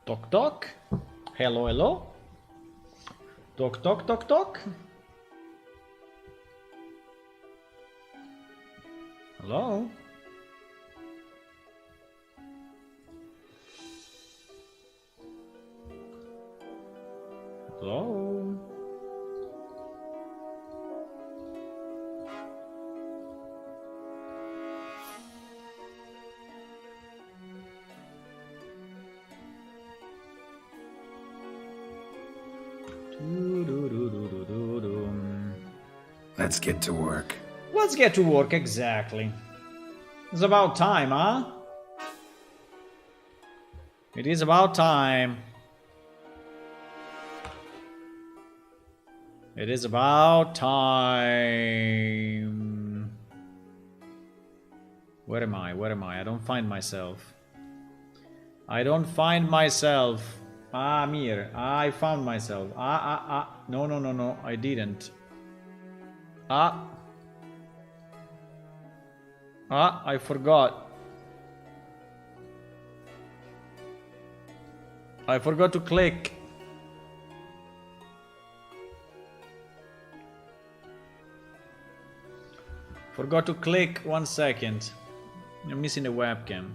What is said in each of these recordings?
Toc toc. Hello, hello. Toc toc toc toc. Hello. Hello. Let's get to work. Let's get to work, exactly. It's about time, huh? It is about time. It is about time. Where am I? Where am I? I don't find myself. I don't find myself. Ah, I'm here. I found myself. No, no, no, no. I didn't. I forgot. I forgot to click. Forgot to click. 1 second. I'm missing the webcam.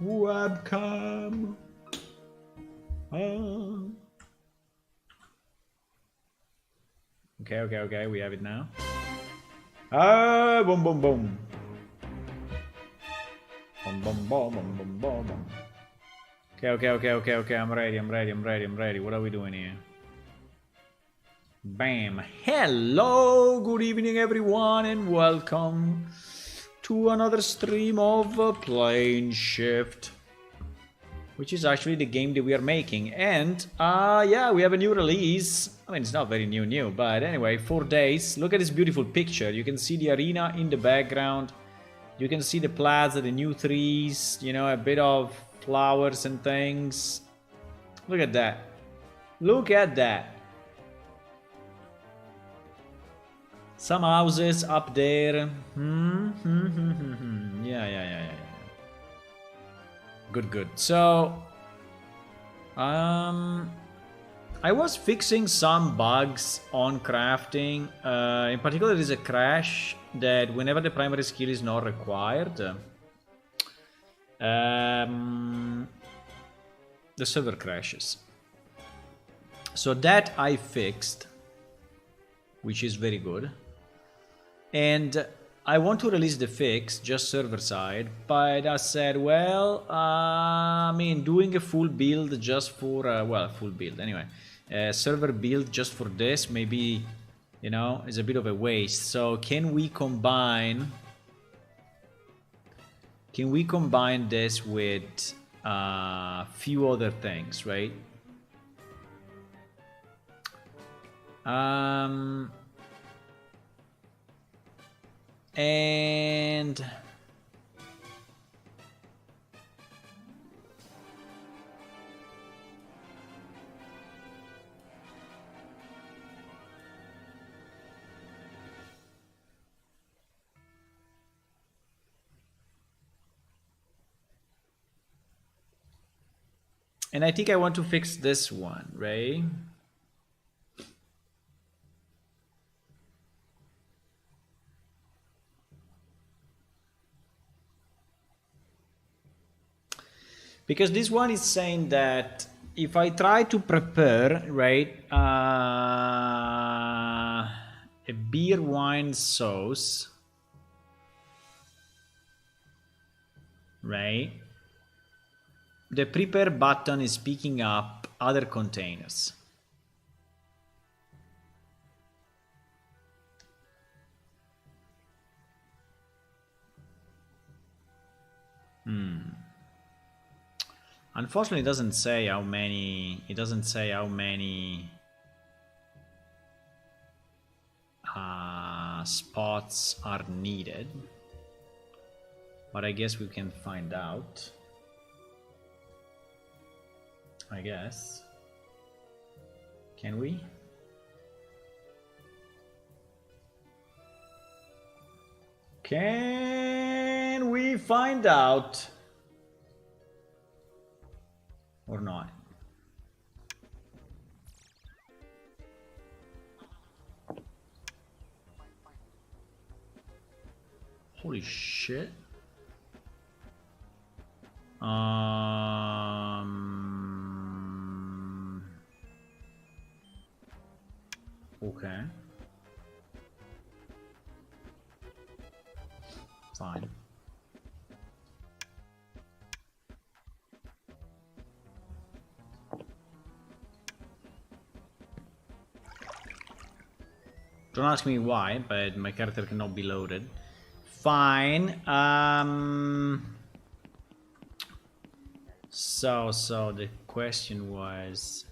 Webcam. Okay. We have it now. Boom, boom, boom. Boom, boom, boom, boom, boom, boom, boom. Okay. I'm ready. What are we doing here? Bam. Hello, good evening everyone and welcome to another stream of Plane Shift, which is actually the game that we are making. And yeah, we have a new release. I mean, it's not very new, but anyway, 4 days. Look at this beautiful picture. You can see the arena in the background. You can see the plaza, the new trees, you know, a bit of flowers and things. Look at that. Look at that. Some houses up there. Yeah. Good. So, I was fixing some bugs on crafting. In particular, there is a crash that whenever the primary skill is not required, the server crashes. So that I fixed, which is very good. And I want to release the fix, just server side, but I said, well, I mean, doing a full build just for, well, full build anyway, server build just for this, maybe, you know, is a bit of a waste. So can we combine this with a few other things, right? And I think I want to fix this one, right? Because this one is saying that if I try to prepare, right, a beer wine sauce, right, the prepare button is picking up other containers. Unfortunately, it doesn't say how many. It doesn't say how many spots are needed, but I guess we can find out. I guess. Can we? Can we find out? Holy shit. Okay. Fine. Don't ask me why, but my character cannot be loaded. Fine. So the question was,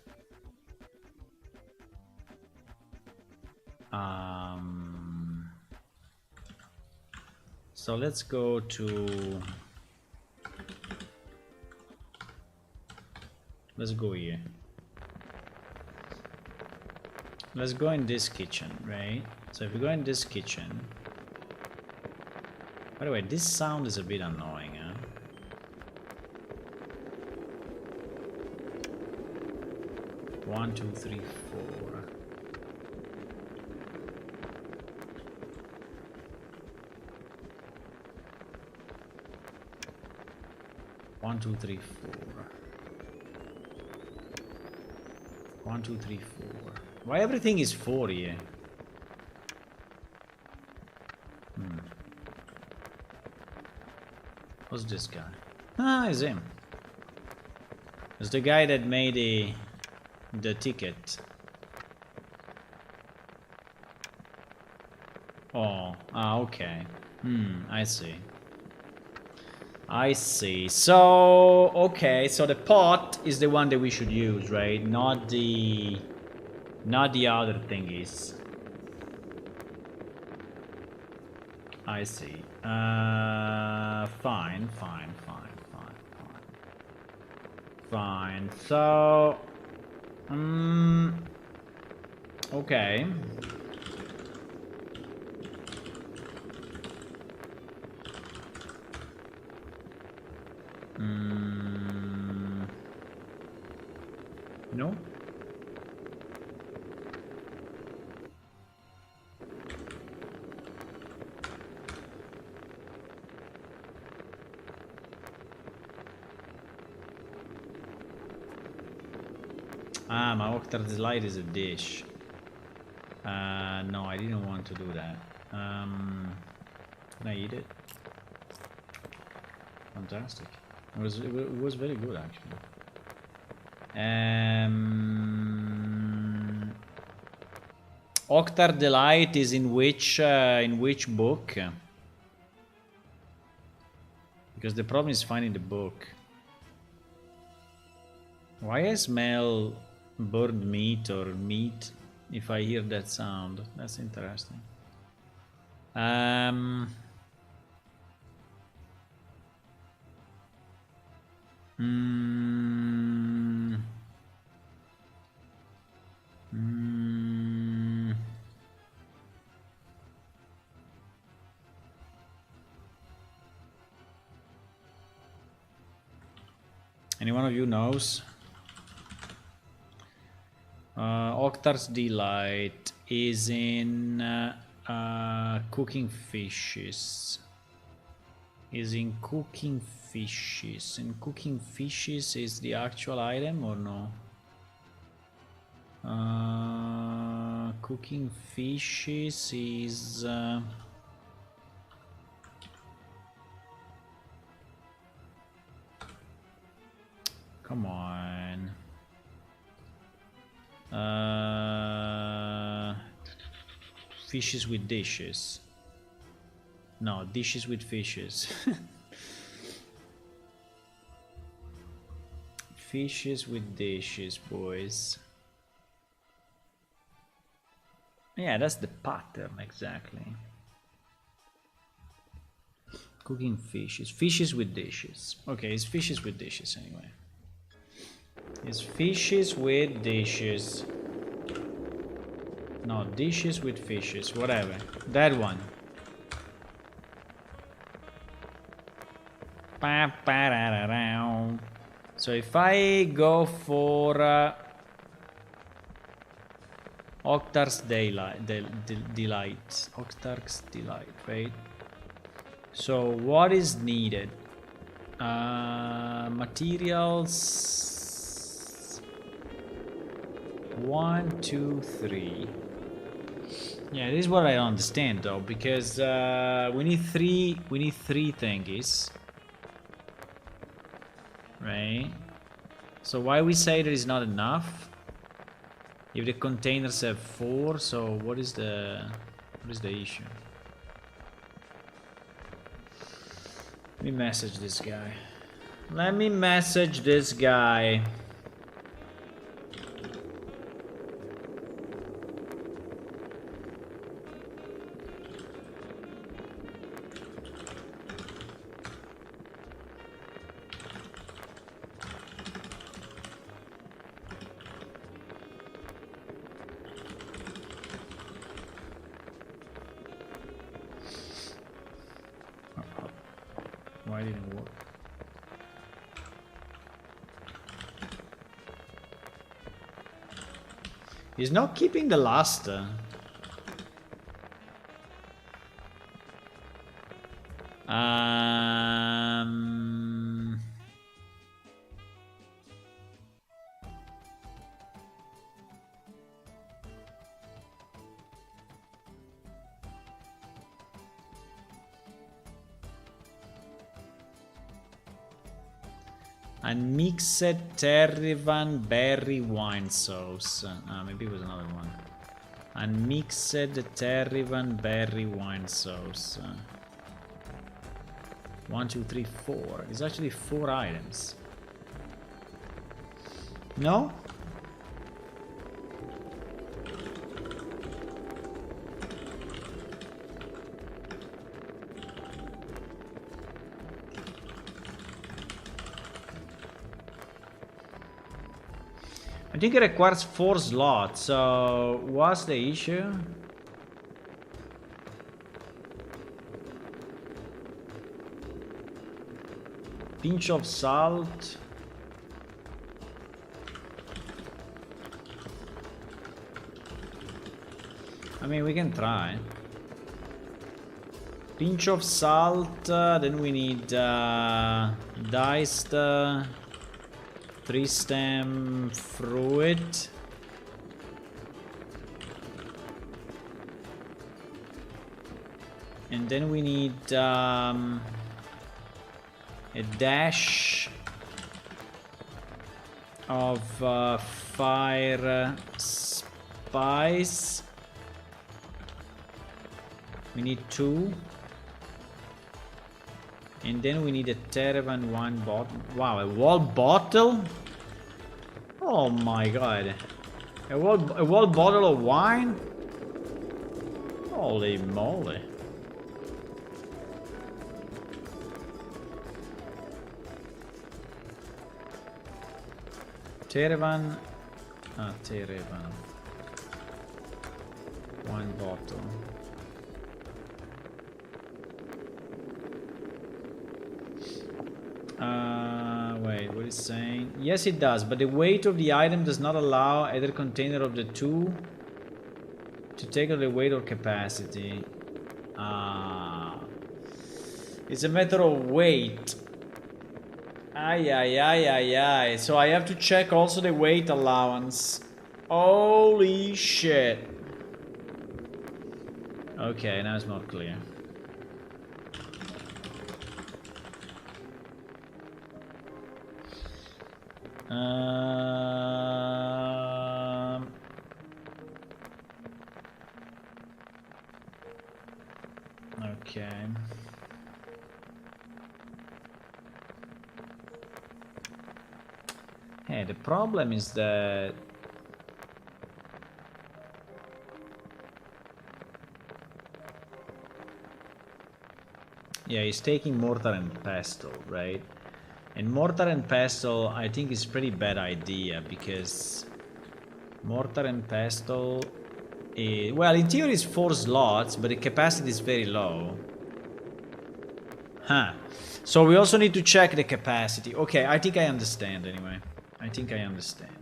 so let's go to, let's go here. Let's go in this kitchen, right? So if we go in this kitchen, by the way, this sound is a bit annoying, huh? One, two, three, four. One, two, three, four. 1, 2, 3, 4. Why everything is 4 here? What's this guy? Ah, it's him. It's the guy that made the ticket. Oh, okay. I see. I see. So, okay, so the pot is the one that we should use, right? Not the other thingies. I see. Fine. So, okay. No? Ah, my Octar Delight is a dish. No, I didn't want to do that. Can I eat it? Fantastic. It was very good, actually. Octar Delight is in which book? Because the problem is finding the book. Why I smell burned meat or meat if I hear that sound? That's interesting. Any one of you knows? Octar's Delight is in cooking fishes. In cooking fishes is the actual item or no? Cooking fishes is come on. Fishes with dishes. No, dishes with fishes. Fishes with dishes, boys. Yeah, that's the pattern exactly. Cooking fishes. Fishes with dishes. Okay, it's fishes with dishes anyway. It's fishes with dishes. No, dishes with fishes. Whatever. That one. So if I go for Octar's Delight, Octar's Delight, right? So what is needed? Materials. 1, 2, 3. Yeah, this is what I don't understand though, because we need three thingies. Right? So why we say that is not enough? If the containers have 4, so what is the issue? Let me message this guy. Let me message this guy. Why didn't it work? He's not keeping the last. Unmixed Terrivan berry wine sauce. Maybe it was another one. Unmixed Terrivan berry wine sauce. 1, 2, 3, 4. It's actually 4 items. No? I think it requires 4 slots, so what's the issue? Pinch of salt. I mean, we can try. Pinch of salt, then we need diced 3-stem fruit. And then we need a dash of fire spice. We need 2. And then we need a Terravan wine bottle. Wow, a wall bottle? Oh my god. A wall bottle of wine? Holy moly. Terravan. Terravan. Wine bottle. Wait, what is it saying? Yes, it does, but the weight of the item does not allow either container of the 2 to take on the weight or capacity. It's a matter of weight. Ay. So I have to check also the weight allowance. Holy shit. Okay, now it's more clear. Okay. Hey, the problem is that yeah, he's taking mortar and pestle, right? And mortar and pestle, I think, is a pretty bad idea because mortar and pestle is, well, in theory it's 4 slots, but the capacity is very low. Huh. So we also need to check the capacity. Okay, I think I understand anyway. I think I understand.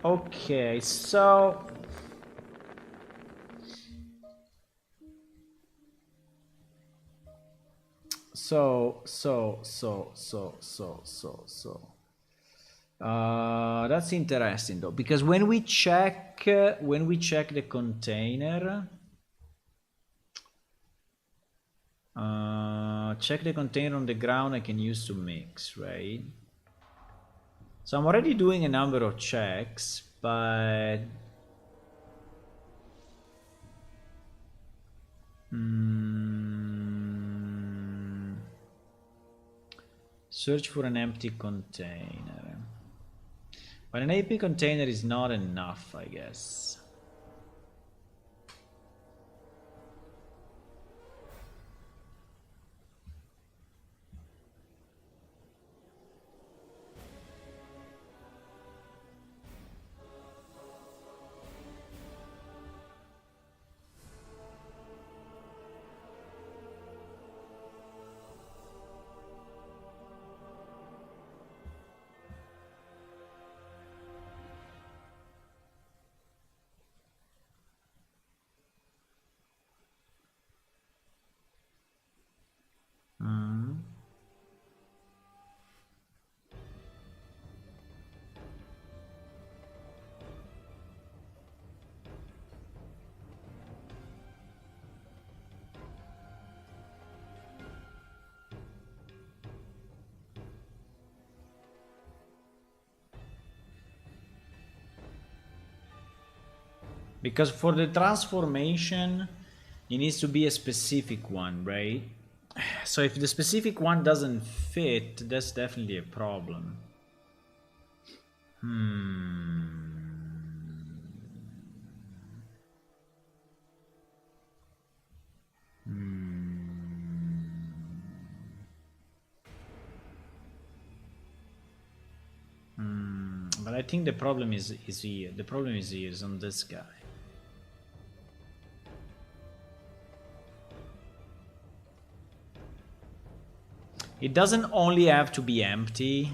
Okay, so that's interesting though, because when we check the container, check the container on the ground, I can use to mix, right? So I'm already doing a number of checks, but search for an empty container. But an AP container is not enough, I guess. Because for the transformation, it needs to be a specific one, right? So if the specific one doesn't fit, that's definitely a problem. But I think the problem is here. The problem is here, is on this guy. It doesn't only have to be empty.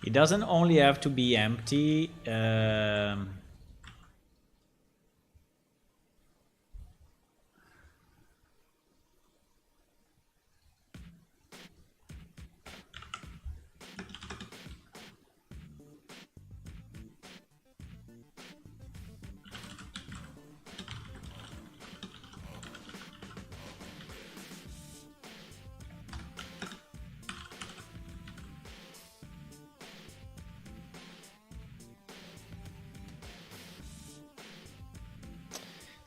It doesn't only have to be empty.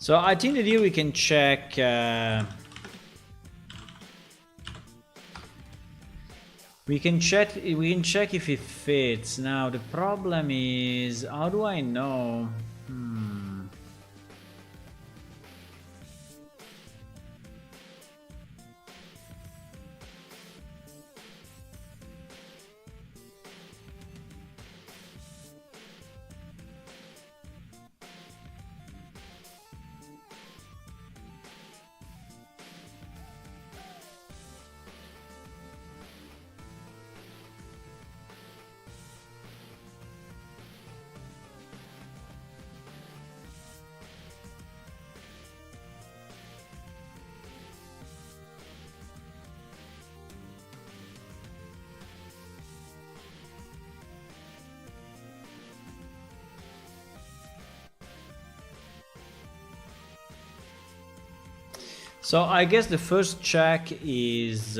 So I think that here we can check. We can check if it fits. Now the problem is, how do I know? So I guess the first check is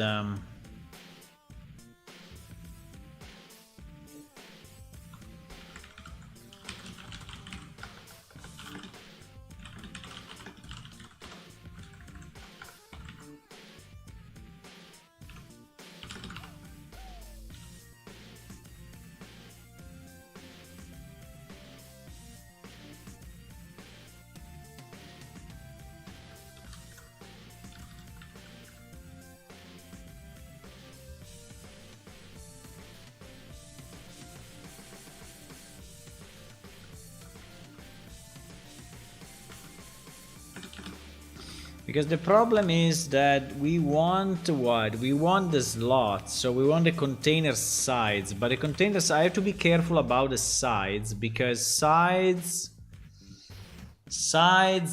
Because the problem is that we want what? We want the slots, so we want the container sides. But the containers, I have to be careful about the sides, because sides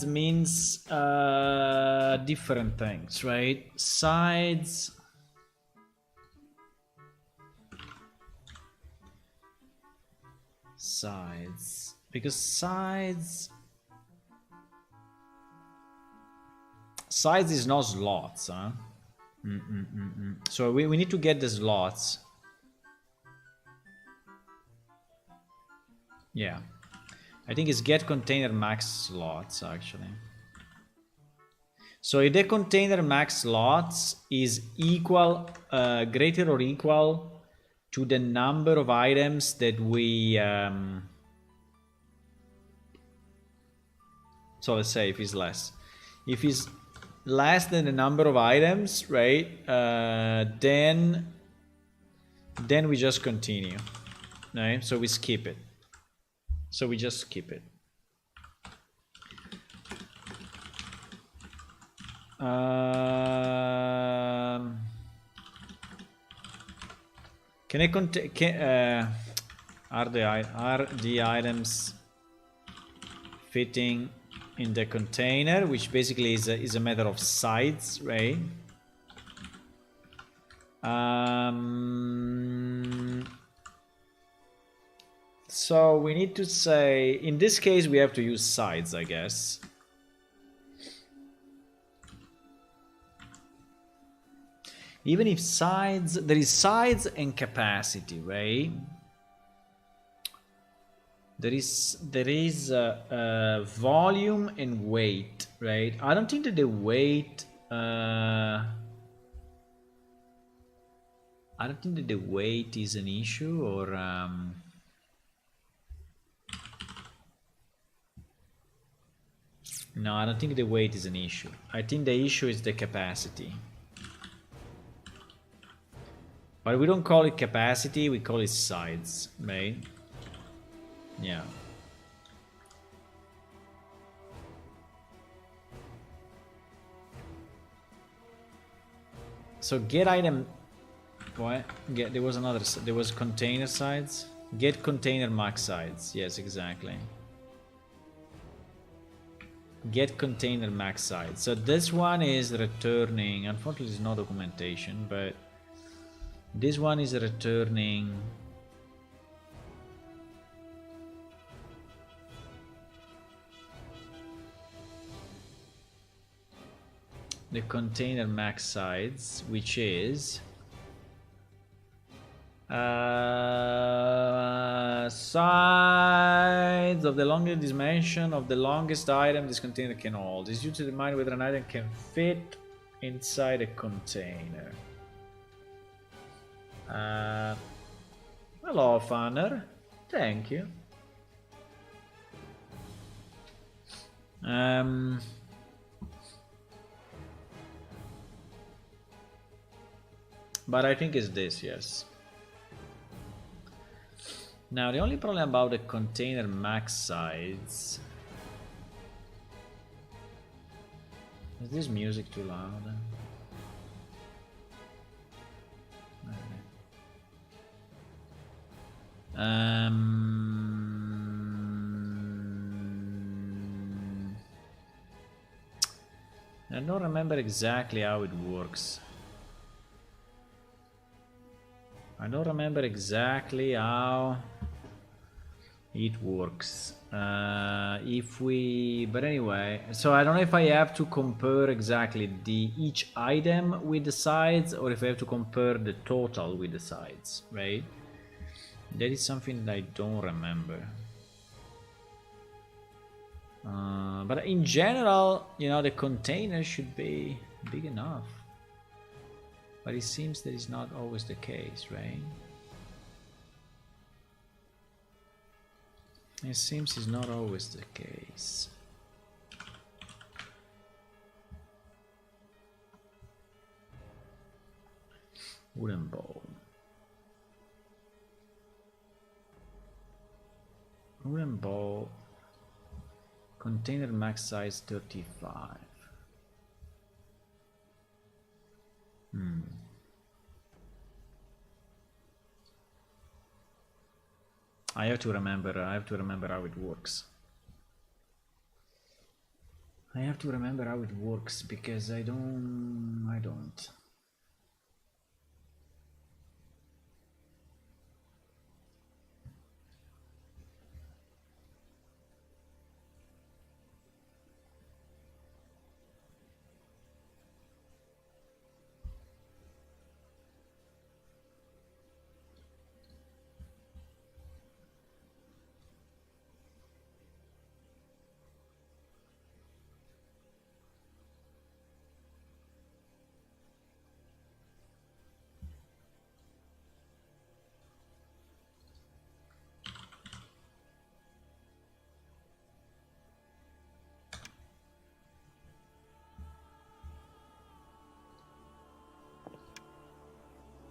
means different things, right? Sides. Because sides is not slots, huh? So we need to get the slots. Yeah, I think it's get container max slots actually. So if the container max slots is equal, greater or equal to the number of items that we so let's say if it's less than the number of items, right? Then we just continue, right? So we skip it. So we just skip it. Can I are the items fitting in the container, which basically is a matter of sides, right? So we need to say, in this case we have to use sides, I guess. Even if sides, there is sides and capacity, right? There is volume and weight, right? I don't think that the weight is an issue, or no, I don't think the weight is an issue. I think the issue is the capacity. But we don't call it capacity, we call it sides, right? Yeah. So get item, what? Get, there was container sides. Get container max sides. Yes, exactly. Get container max sides. So this one is returning. Unfortunately, there's no documentation, but this one is returning the container max size, which is size of the longest dimension of the longest item this container can hold. Is used to determine whether an item can fit inside a container. Hello, Fanner. Thank you. But I think it's this, yes. Now the only problem about the container max size is this music too loud? I don't remember exactly how it works. I don't remember exactly how it works. But anyway, so I don't know if I have to compare exactly each item with the sides, or if I have to compare the total with the sides, right? That is something that I don't remember. But in general, you know, the container should be big enough. But it seems that is not always the case, right? It seems it's not always the case. Wooden bowl. Wooden bowl. Container max size 35. I have to remember how it works. I have to remember how it works because I don't.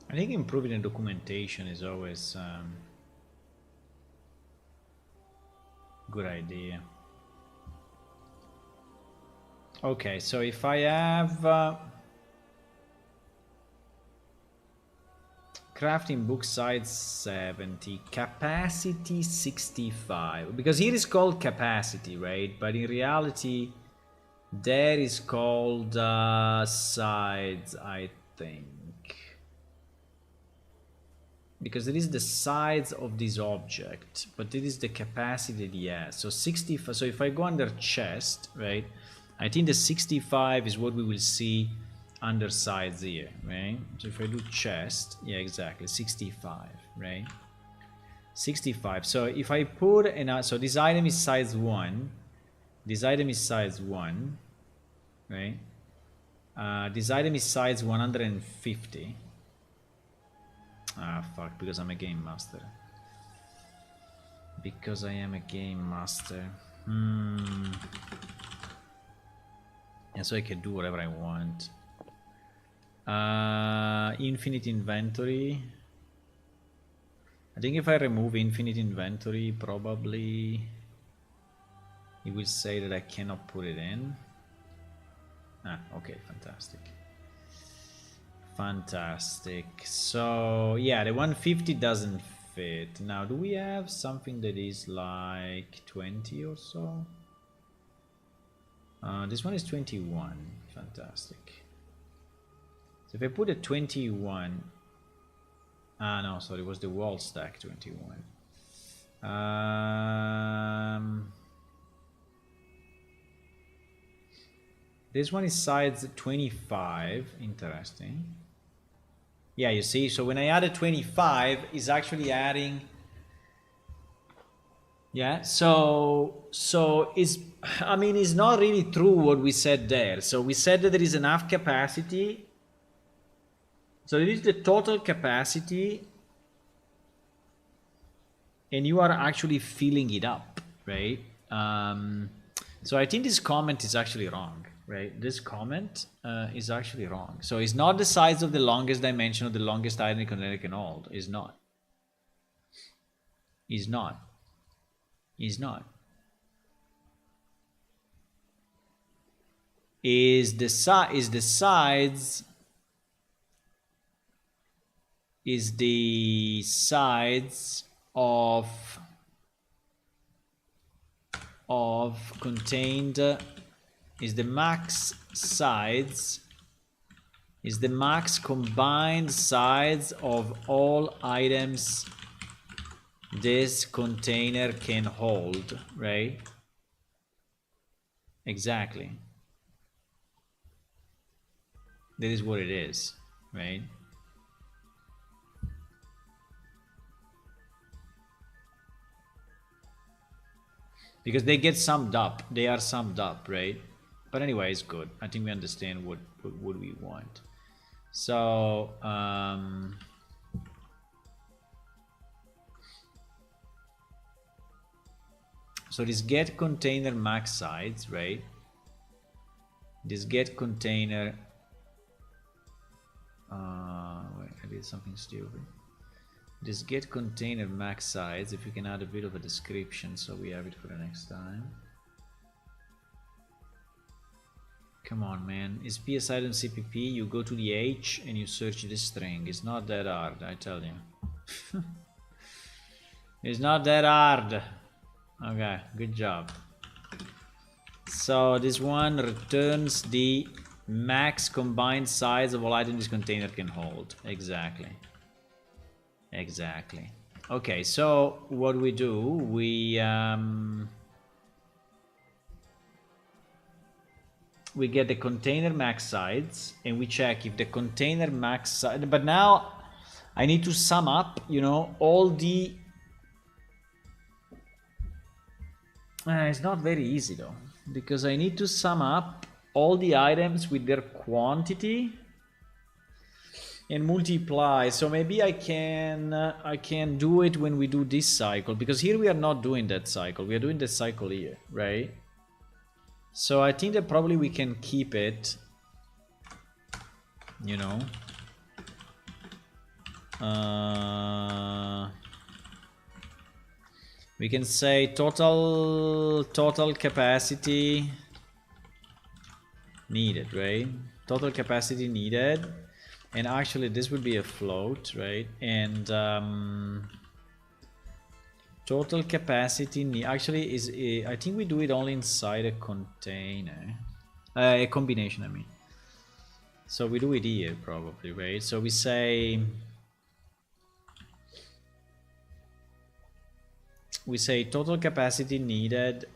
I think improving the documentation is always good idea. Okay, so if I have crafting book size 70, capacity 65, because here is called capacity, right? But in reality, there is called size, I think. Because there is the size of this object, but it is the capacity that he has. So 65, so if I go under chest, right? I think the 65 is what we will see under sides here, right? So if I do chest, yeah, exactly, 65, right? 65. So if I put in, so this item is size 1, this item is size 1, right? This item is size 150. Ah, fuck, because I'm a game master. Because I am a game master. Yeah, so I can do whatever I want. Infinite inventory. I think if I remove infinite inventory, probably it will say that I cannot put it in. Ah, okay, fantastic. Fantastic. So yeah, the 150 doesn't fit. Now, do we have something that is like 20 or so? This one is 21. Fantastic. So if I put a 21, no, sorry, it was the wall stack 21. This one is size 25. Interesting. Yeah, you see, so when I added 25, it's actually adding. Yeah, so is, I mean, it's not really true what we said there. So we said that there is enough capacity. So it is the total capacity, and you are actually filling it up, right? So I think this comment is actually wrong, right? This comment is actually wrong. So it's not the size of the longest dimension of the longest item the container can hold. It's not. Is not. Is not. Is the size of contained, is the max size, is the max combined size of all items this container can hold, right? Exactly. That is what it is, right? Because they get summed up, they are summed up, right? But anyway, it's good. I think we understand what we want. So so this get container max size, right? This get container wait, I did something stupid. This get container max size, if you can add a bit of a description so we have it for the next time. Come on, man. It's PS item CPP. You go to the H and you search this string. It's not that hard, I tell you. It's not that hard. Okay, good job. So this one returns the max combined size of all items this container can hold. Exactly. Exactly. Okay, so what we do, we get the container max size and we check if the container max size, but now I need to sum up, you know, all the it's not very easy though, because I need to sum up all the items with their quantity and multiply. So maybe I can do it when we do this cycle, because here we are not doing that cycle, we are doing the cycle here, right? So I think that probably we can keep it, you know, we can say total capacity needed, right? Total capacity needed, and actually this would be a float, right? And total capacity actually is I think we do it only inside a container, a combination, I mean. So we do it here probably, right? So we say total capacity needed.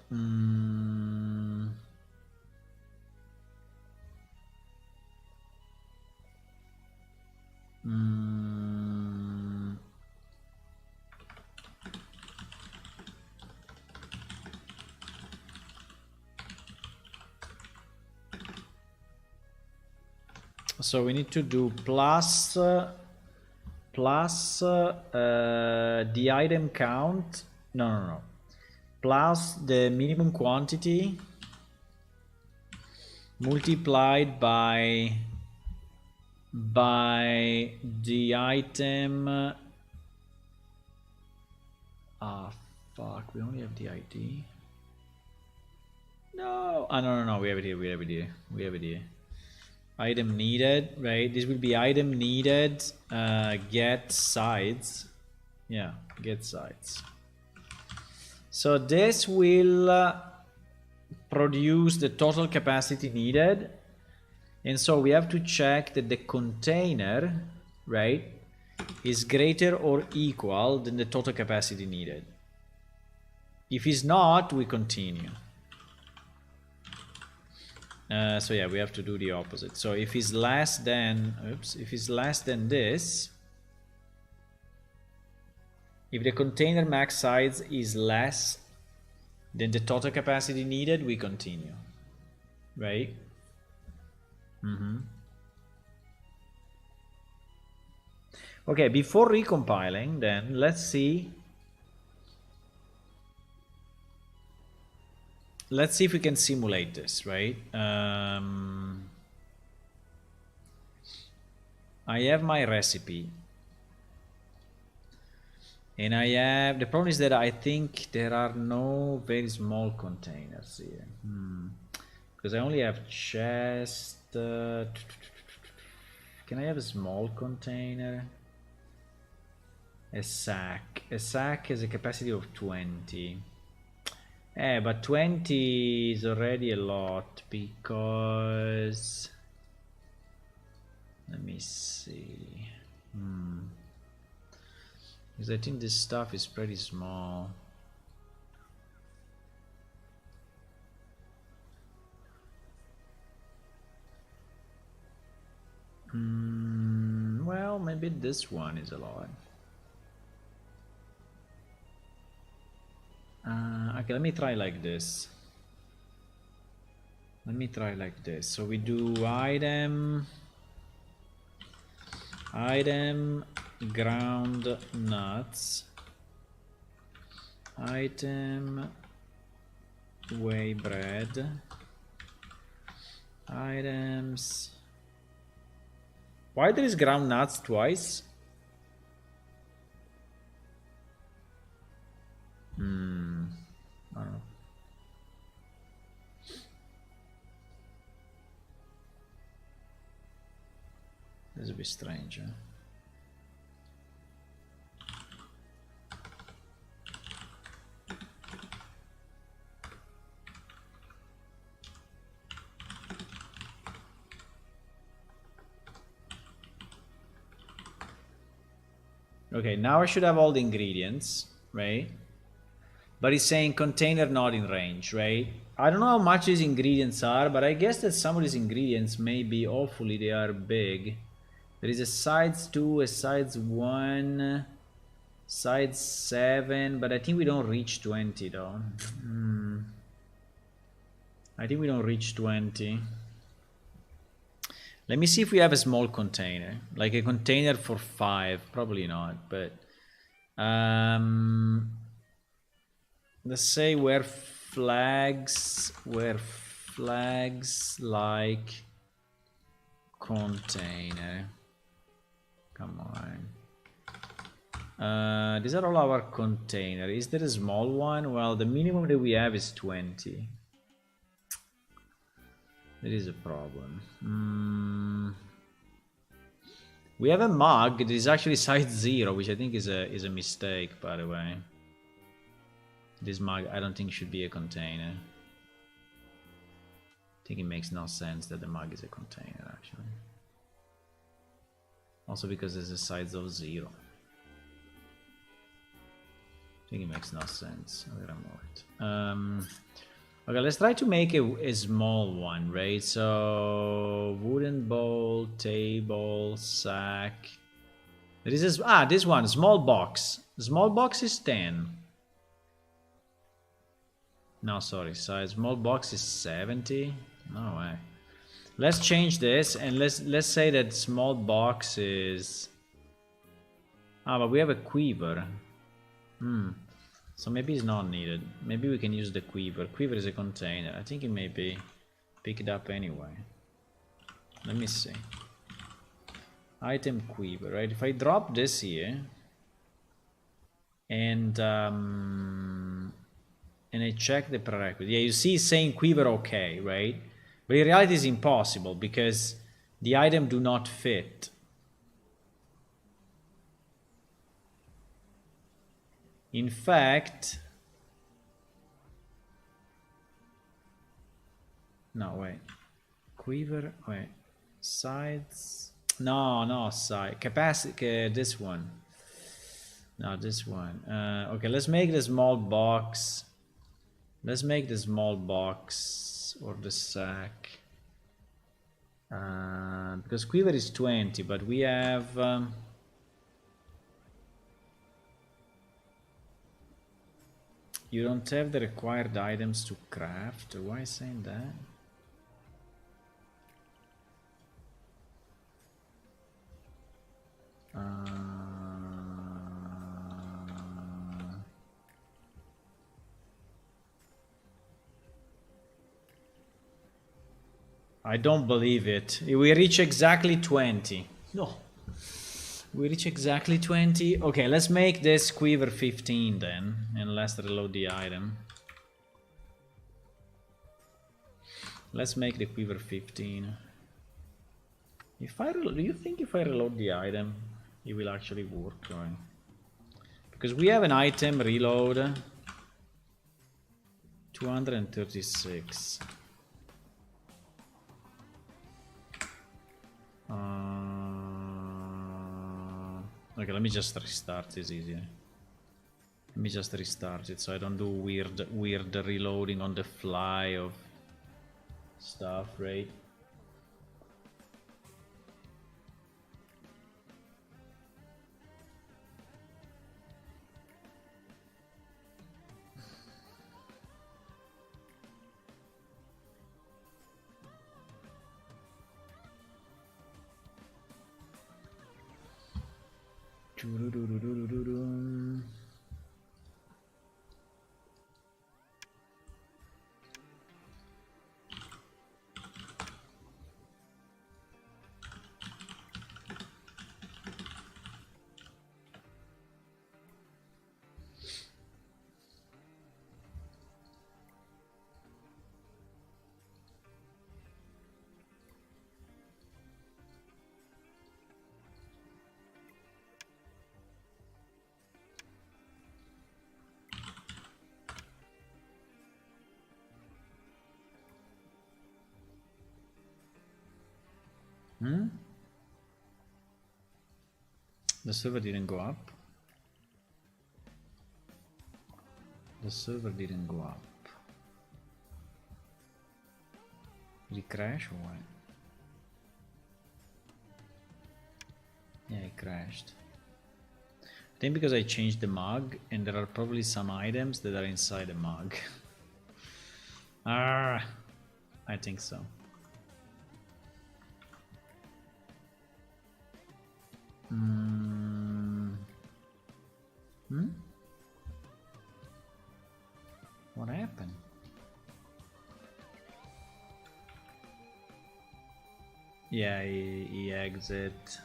So we need to do plus the item count. No. Plus the minimum quantity multiplied by the item. Ah, fuck. We only have the ID. No. No. We have it here. Item needed, right? This will be item needed, get size. Yeah, get size. So this will produce the total capacity needed. And so we have to check that the container, right, is greater or equal than the total capacity needed. If it's not, we continue. So yeah, we have to do the opposite. So if it's less than, if it's less than this, if the container max size is less than the total capacity needed, we continue, right? Okay, before recompiling, then let's see. Let's see if we can simulate this, right? I have my recipe. And I have, the problem is that I think there are no very small containers here. Because I only have chest. Can I have a small container? A sack. A sack has a capacity of 20. But 20 is already a lot, because let me see. Because I think this stuff is pretty small. Well, maybe this one is a lot. Okay, let me try like this. So we do item ground nuts, item whey bread, items. Why there is ground nuts twice? I don't know. That's a bit strange, huh? Okay, now I should have all the ingredients, right? But it's saying container not in range, right? I don't know how much these ingredients are, but I guess that some of these ingredients may be, hopefully they are big. There is a size 2, a size 1, size 7, but I think we don't reach 20 though. I think we don't reach 20. Let me see if we have a small container, like a container for 5. Probably not, but let's say where flags like container. Come on. These are all our container. Is there a small one? Well, the minimum that we have is 20. There is a problem. We have a mug. It is actually size 0, which I think is a mistake, by the way. This mug, I don't think should be a container. I think it makes no sense that the mug is a container, actually. Also because there's a size of 0. I think it makes no sense. I'll remove it. Okay, let's try to make a small one, right? So wooden bowl, table, sack. There is this one, small box. Small box is 10. No, sorry, size small box is 70. No way. Let's change this and let's say that small box is. But we have a quiver. So maybe it's not needed. Maybe we can use the quiver. Quiver is a container. I think it may be picked up anyway. Let me see. Item quiver, right? If I drop this here and I check the prerequisite. Yeah, you see it's saying quiver okay, right? But in reality it's impossible because the item do not fit. In fact, no, wait, quiver, wait, sides, no, side, capacity, this one, no, this one, okay, let's make the small box, let's make the small box, or the sack, because quiver is 20, but we have, you don't have the required items to craft. Why is saying that? I don't believe it. We reach exactly 20. No. We reach exactly 20. Okay, let's make this quiver 15 then, and let's reload the item. Let's make the quiver 15. Do you think if I reload the item, it will actually work? Right? Because we have an item reload 236. Okay, let me just restart this easier. Let me just restart it so I don't do weird reloading on the fly of stuff, right? Hmm? The server didn't go up. The server didn't go up. Did it crash or what? Yeah, it crashed. I think because I changed the mug and there are probably some items that are inside the mug. Ah, I think so. What happened? Yeah, he exit.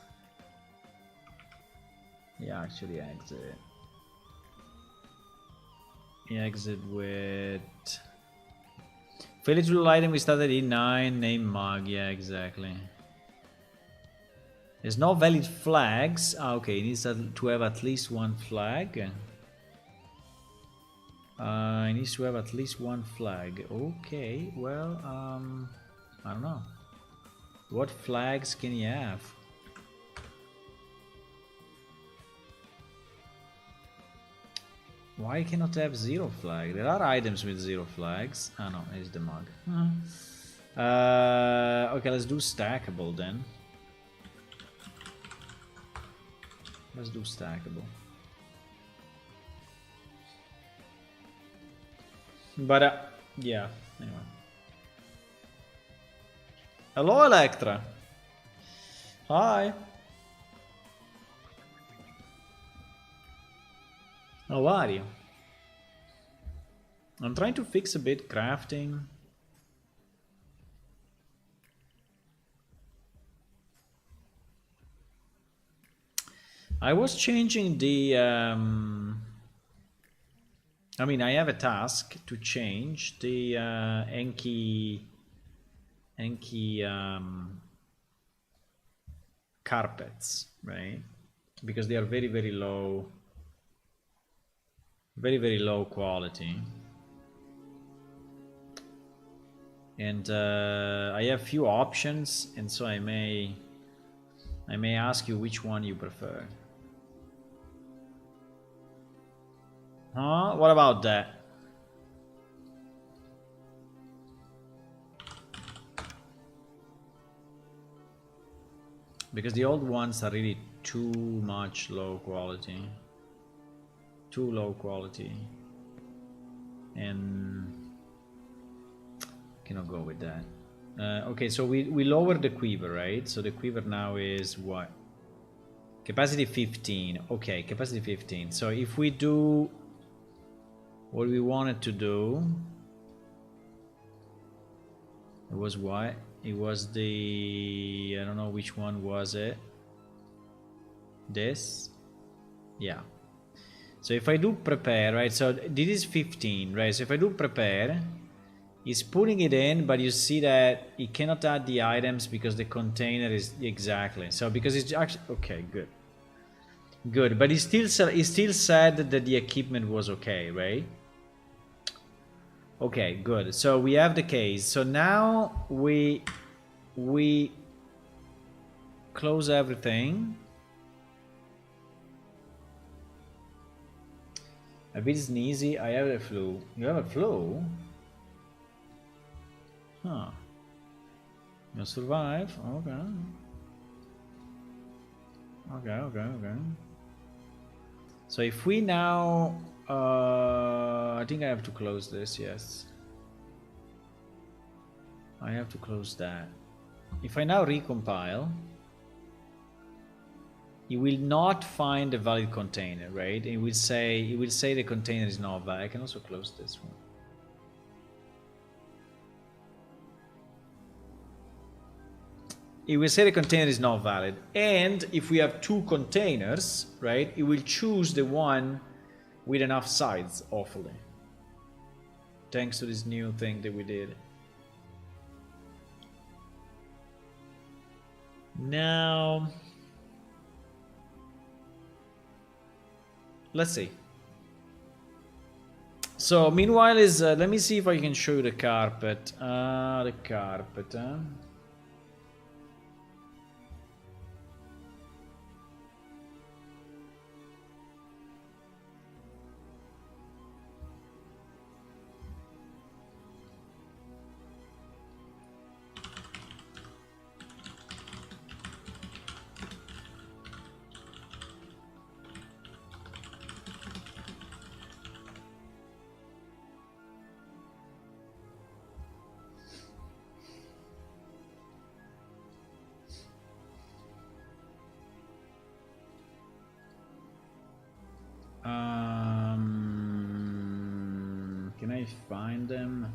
He actually exit. He exit with eligible item we started E9, name mug, yeah, exactly. There's no valid flags. Ah, okay, he needs to have at least one flag. He needs to have at least one flag. Okay, well, I don't know. What flags can he have? Why cannot have zero flag? There are items with zero flags. Ah no, it's the mug. Okay, let's do stackable then. Let's do stackable. But yeah, anyway. Hello, Electra. Hi. How are you? I'm trying to fix a bit crafting. I was changing the I mean, I have a task to change the Enki carpets, right? Because they are very, very low, very low quality. And I have few options, and so I may ask you which one you prefer. Huh? What about that? Because the old ones are really too much low quality. Too low quality. And cannot go with that. Okay, so we lowered the quiver, right? So the quiver now is what? Capacity 15. Okay, capacity 15. So if we do what we wanted to do, it was what? It was the, I don't know which one was it. This? Yeah. So if I do prepare, right? So this is 15, right? So if I do prepare, it's putting it in, but you see that it cannot add the items because the container is exactly. So because it's actually okay, good. Good, but he still said that the equipment was okay, right? Okay, good. So we have the case. So now we close everything. A bit sneezy. I have a flu. You have a flu? Huh. You'll survive? Okay. Okay. So if we now... I think I have to close this, yes. I have to close that. If I now recompile, it will not find a valid container, right? It will say the container is not valid. I can also close this one. It will say the container is not valid. And if we have two containers, right, it will choose the one with enough sides, hopefully. Thanks to this new thing that we did. Now, let's see. So meanwhile is, let me see if I can show you the carpet. The carpet, huh? I find them?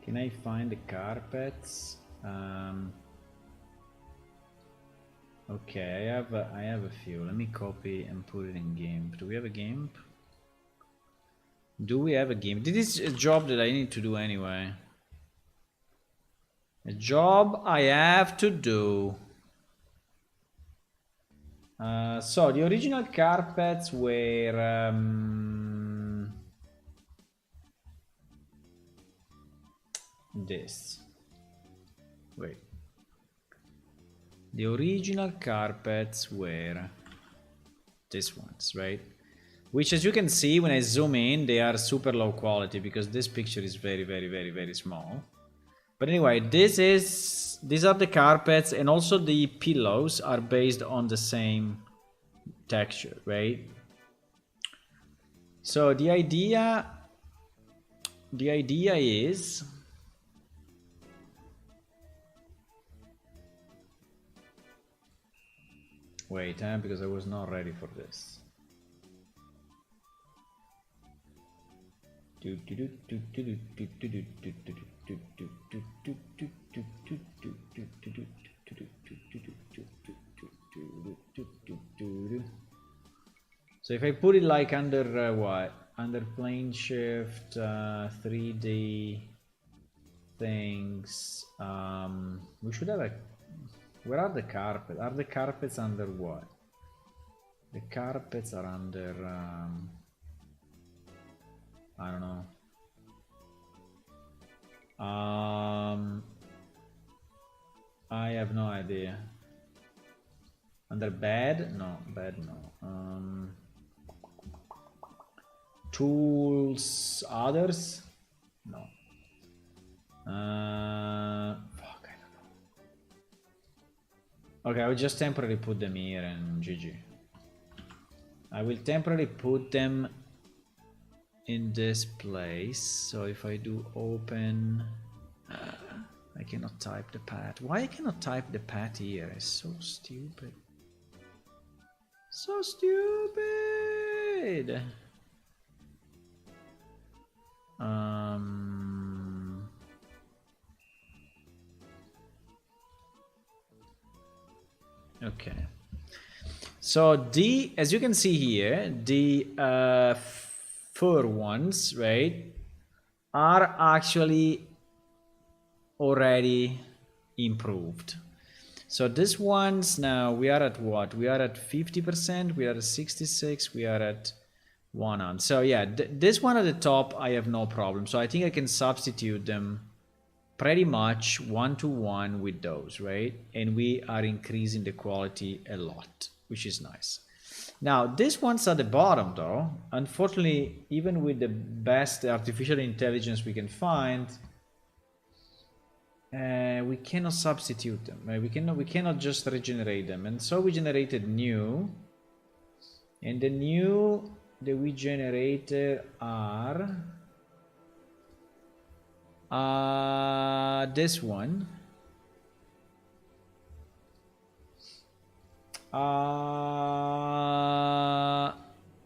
Can I find the carpets? Okay, I have a few. Let me copy and put it in GIMP. Do we have a GIMP? Do we have a GIMP? This is a job that I need to do anyway. A job I have to do. So the original carpets were this. Wait. The original carpets were these ones, right? Which, as you can see, when I zoom in, they are super low quality because this picture is very, very, very, very small. But anyway, these are the carpets, and also the pillows are based on the same texture, right? So the idea is wait, because I was not ready for this. So if I put it like under what? Under plane shift, 3D things, we should have a... Where are the carpets? Are the carpets under what? The carpets are under... I don't know. I have no idea. Under bed? No, bed no. Tools, others? No. Fuck, I don't know. Okay, I will just temporarily put them here and GG. I will temporarily put them in this place. So if I do open, I cannot type the path. Why I cannot type the path here? It's so stupid. So stupid. Okay. So as you can see here, the fur ones, right, are actually already improved. So these ones now, we are at what? We are at 50%, we are at 66, we are at 100. So yeah, this one at the top, I have no problem. So I think I can substitute them pretty much 1-to-1 with those, right? And we are increasing the quality a lot, which is nice. Now, these ones at the bottom, though, unfortunately, even with the best artificial intelligence we can find, we cannot substitute them. Right? We cannot just regenerate them. And so we generated new, and the new that we generated are this one.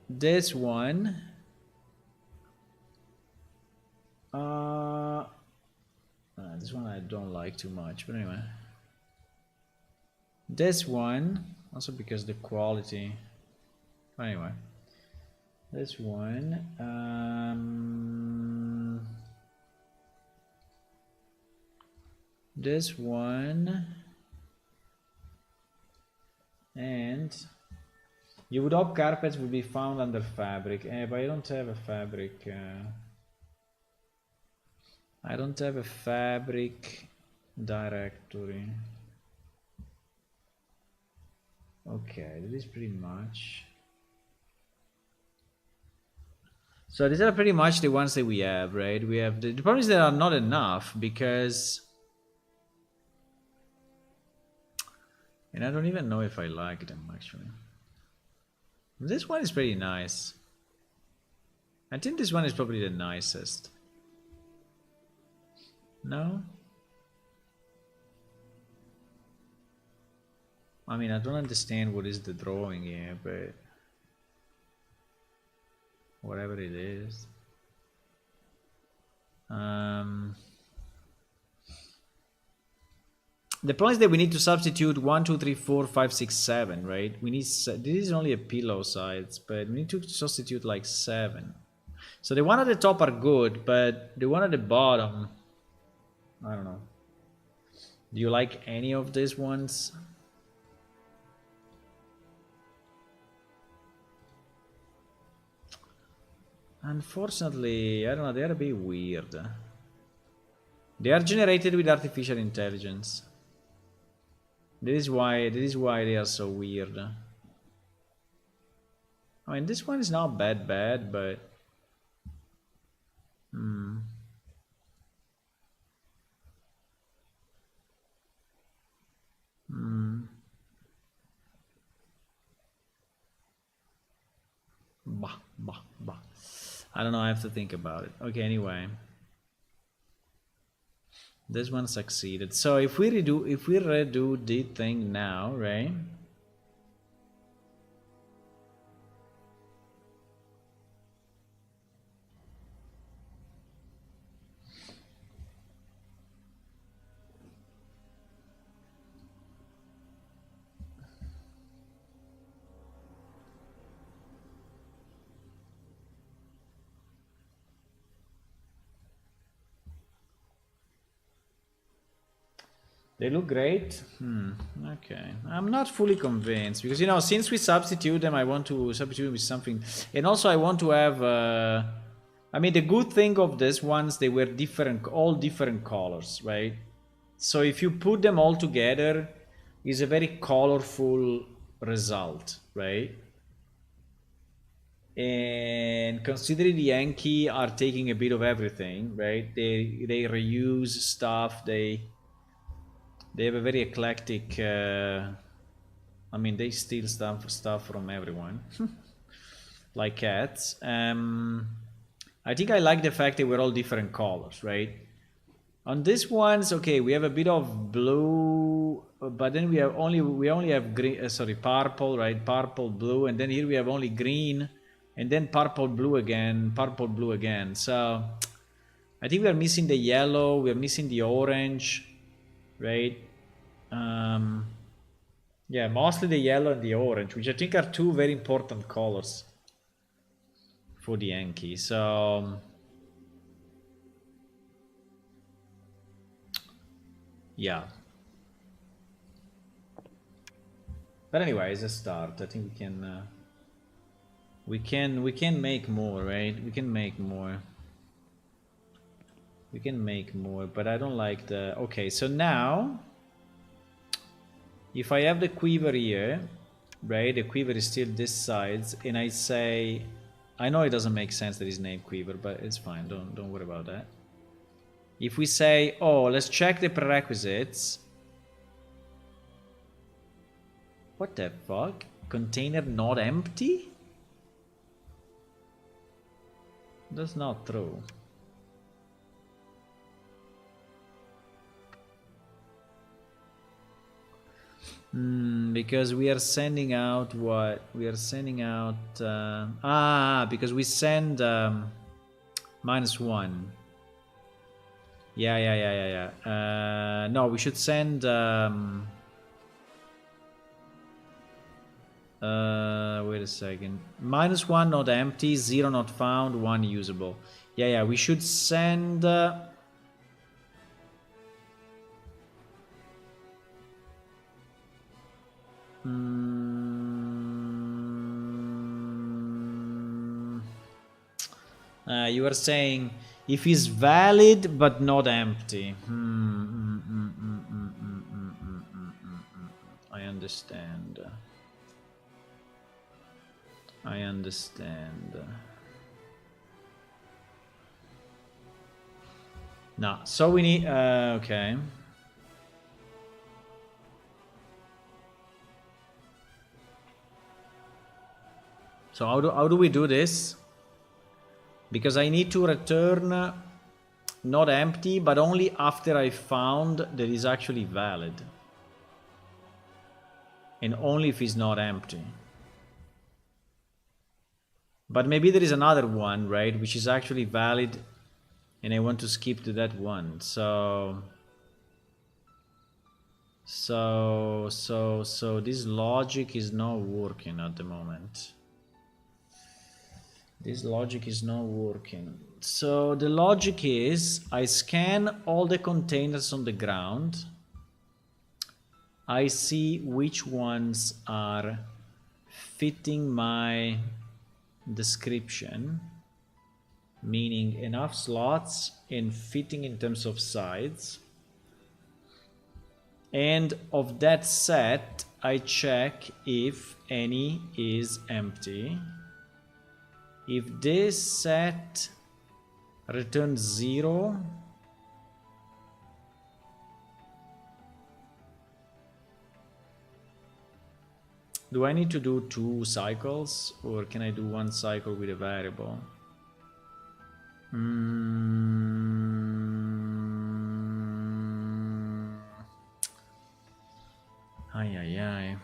This one. This one I don't like too much, but anyway. This one, also because the quality. But anyway. This one. This one. And you would hope carpets would be found under fabric, but I don't have a fabric. I don't have a fabric directory. Okay, that is pretty much. So these are pretty much the ones that we have, right? We have the problem is there are not enough because. And I don't even know if I like them, actually. This one is pretty nice. I think this one is probably the nicest. No? I mean, I don't understand what is the drawing here, but... whatever it is. The point is that we need to substitute 1, 2, 3, 4, 5, 6, 7, right? We need, this is only a pillow size, but we need to substitute like 7. So the one at the top are good, but the one at the bottom, I don't know. Do you like any of these ones? Unfortunately, I don't know, they are a bit weird. They are generated with artificial intelligence. This is why they are so weird. I mean, this one is not bad, but bah. I don't know, I have to think about it. Okay, anyway. This one succeeded. So if we redo the thing now, right? They look great. Okay. I'm not fully convinced because, you know, since we substitute them, I want to substitute with something. And also I want to have... I mean, the good thing of this ones, they were different, all different colors, right? So if you put them all together, it's a very colorful result, right? And considering the Yankee are taking a bit of everything, right? They reuse stuff, they have a very eclectic. I mean, they steal stuff from everyone, like cats. I think I like the fact that we're all different colors, right? On this ones, okay, we have a bit of blue, but then we only have green. Sorry, purple, right? Purple, blue, and then here we have only green, and then purple, blue again, purple, blue again. So I think we are missing the yellow. We are missing the orange. Right? Yeah, mostly the yellow and the orange, which I think are two very important colors for the Yankee. So yeah. But anyway, it's a start. I think we can make more, right? We can make more. We can make more, but I don't like the... Okay, so now, if I have the quiver here, right? The quiver is still this size, and I say... I know it doesn't make sense that it's named quiver, but it's fine. Don't worry about that. If we say, oh, let's check the prerequisites. What the fuck? Container not empty? That's not true. Because we are sending out what? We are sending out... because we send -1. Yeah. No, we should send... wait a second. -1 not empty, 0 not found, 1 usable. Yeah, we should send... you were saying if it's valid but not empty. I understand. No, so we need... okay. So how do we do this? Because I need to return not empty, but only after I found that it's actually valid. And only if it's not empty. But maybe there is another one, right? Which is actually valid and I want to skip to that one. So this logic is not working at the moment. This logic is not working. So the logic is I scan all the containers on the ground. I see which ones are fitting my description, meaning enough slots and fitting in terms of size. And of that set, I check if any is empty. If this set returns 0, do I need to do 2 cycles, or can I do 1 cycle with a variable? Ay.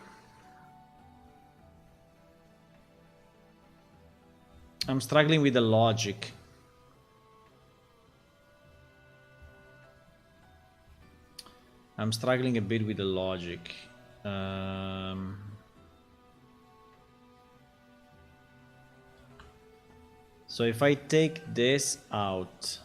I'm struggling with the logic. I'm struggling a bit with the logic. So if I take this out,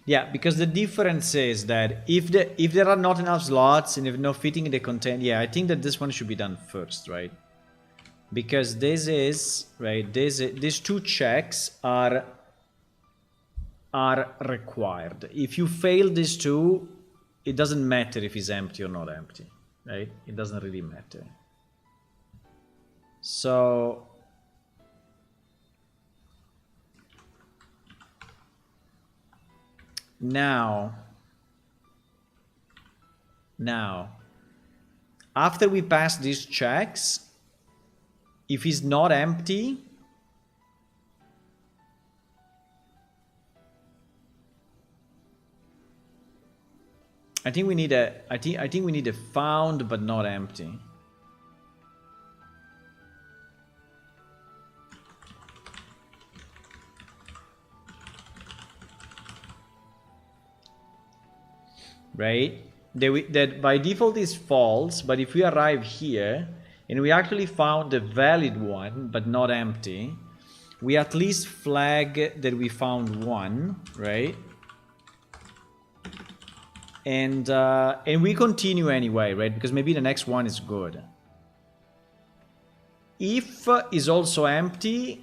yeah, because the difference is that if there are not enough slots and if no fitting in the content, yeah, I think that this one should be done first, right? Because this is right. These 2 checks are required. If you fail these 2, it doesn't matter if it's empty or not empty, right? It doesn't really matter. So now after we pass these checks, if it's not empty, I think we need a found but not empty. Right? That by default is false, but if we arrive here and we actually found a valid one but not empty, we at least flag that we found one, right? And we continue anyway, right? Because maybe the next one is good. If is also empty,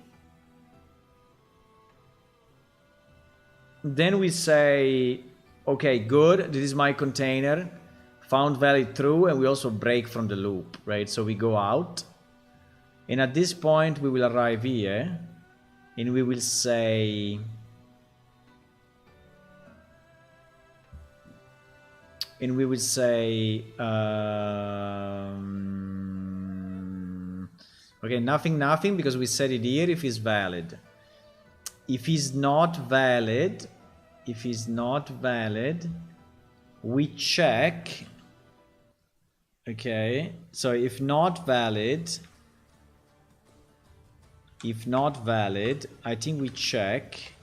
then we say, okay, good, this is my container, found valid true, and we also break from the loop, right? So we go out, and at this point we will arrive here, and we will say, okay, nothing, because we set it here if it's valid. If it's not valid, we check. Okay, so if not valid, I think we check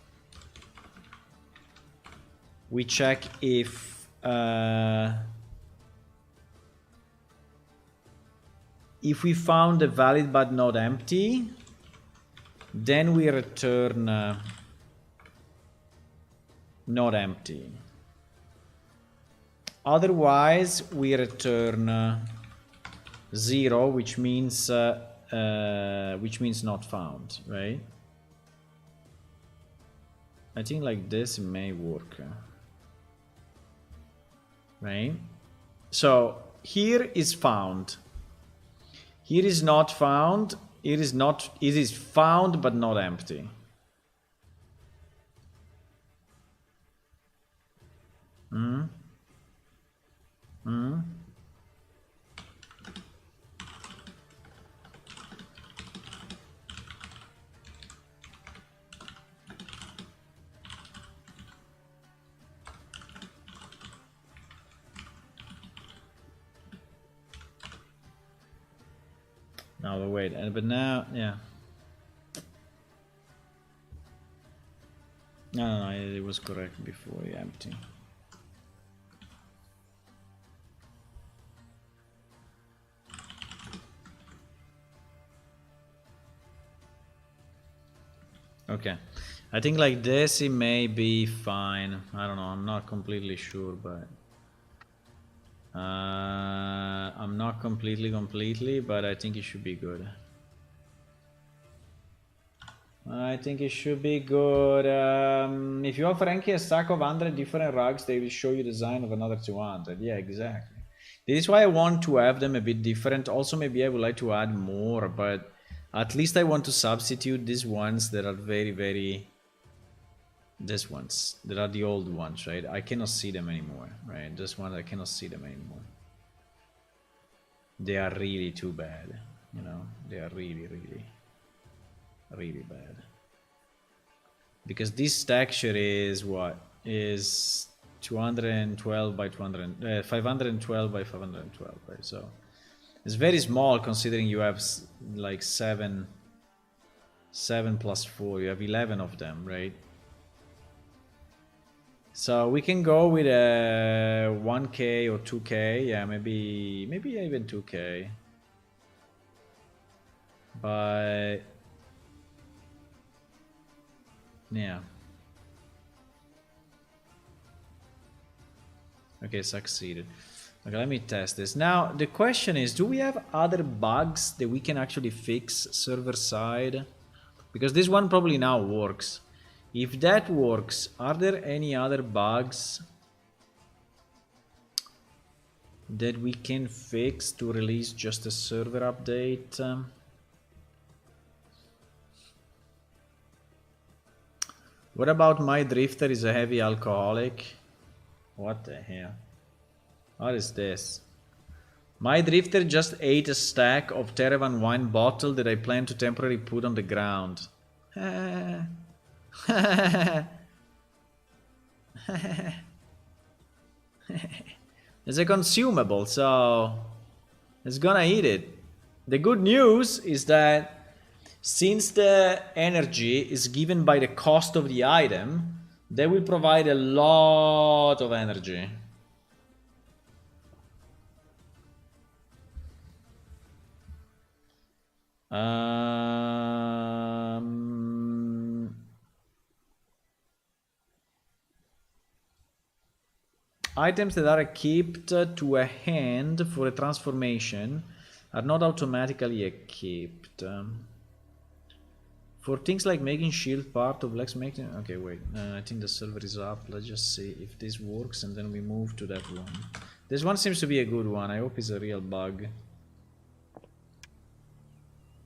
if we found a valid but not empty, then we return not empty. Otherwise, we return 0, which means not found, right? I think like this may work, right? So here is found. Here is not found. It is found but not empty. Now wait, but now, yeah. No, it was correct before. Yeah, empty. Okay, I think like this it may be fine. I don't know. I'm not completely sure, but I'm not completely, but I think it should be good. I think it should be good. If you offer Enki a stack of 100 different rugs, they will show you design of another 200. Yeah, exactly. This is why I want to have them a bit different. Also, maybe I would like to add more, but at least I want to substitute these ones that are very... These ones, that are the old ones, right? I cannot see them anymore, right? This one, I cannot see them anymore. They are really too bad, you know? They are really bad. Because this texture is what? Is 212 by 200, 512 by 512, right? So it's very small considering you have like 7 plus 4, you have 11 of them, right? So we can go with a 1k or 2k, yeah, maybe even 2k. But yeah. Okay, succeeded. Okay, let me test this. Now, the question is, do we have other bugs that we can actually fix server side? Because this one probably now works. If that works, are there any other bugs that we can fix to release just a server update? What about my drifter is a heavy alcoholic? What the hell? What is this? My drifter just ate a stack of Terevan wine bottle that I plan to temporarily put on the ground. It's a consumable, so it's gonna eat it. The good news is that since the energy is given by the cost of the item, they will provide a lot of energy. Items that are equipped to a hand for a transformation are not automatically equipped. For things like making shield part of blacksmithing. Okay, wait. I think the server is up. Let's just see if this works and then we move to that one. This one seems to be a good one. I hope it's a real bug.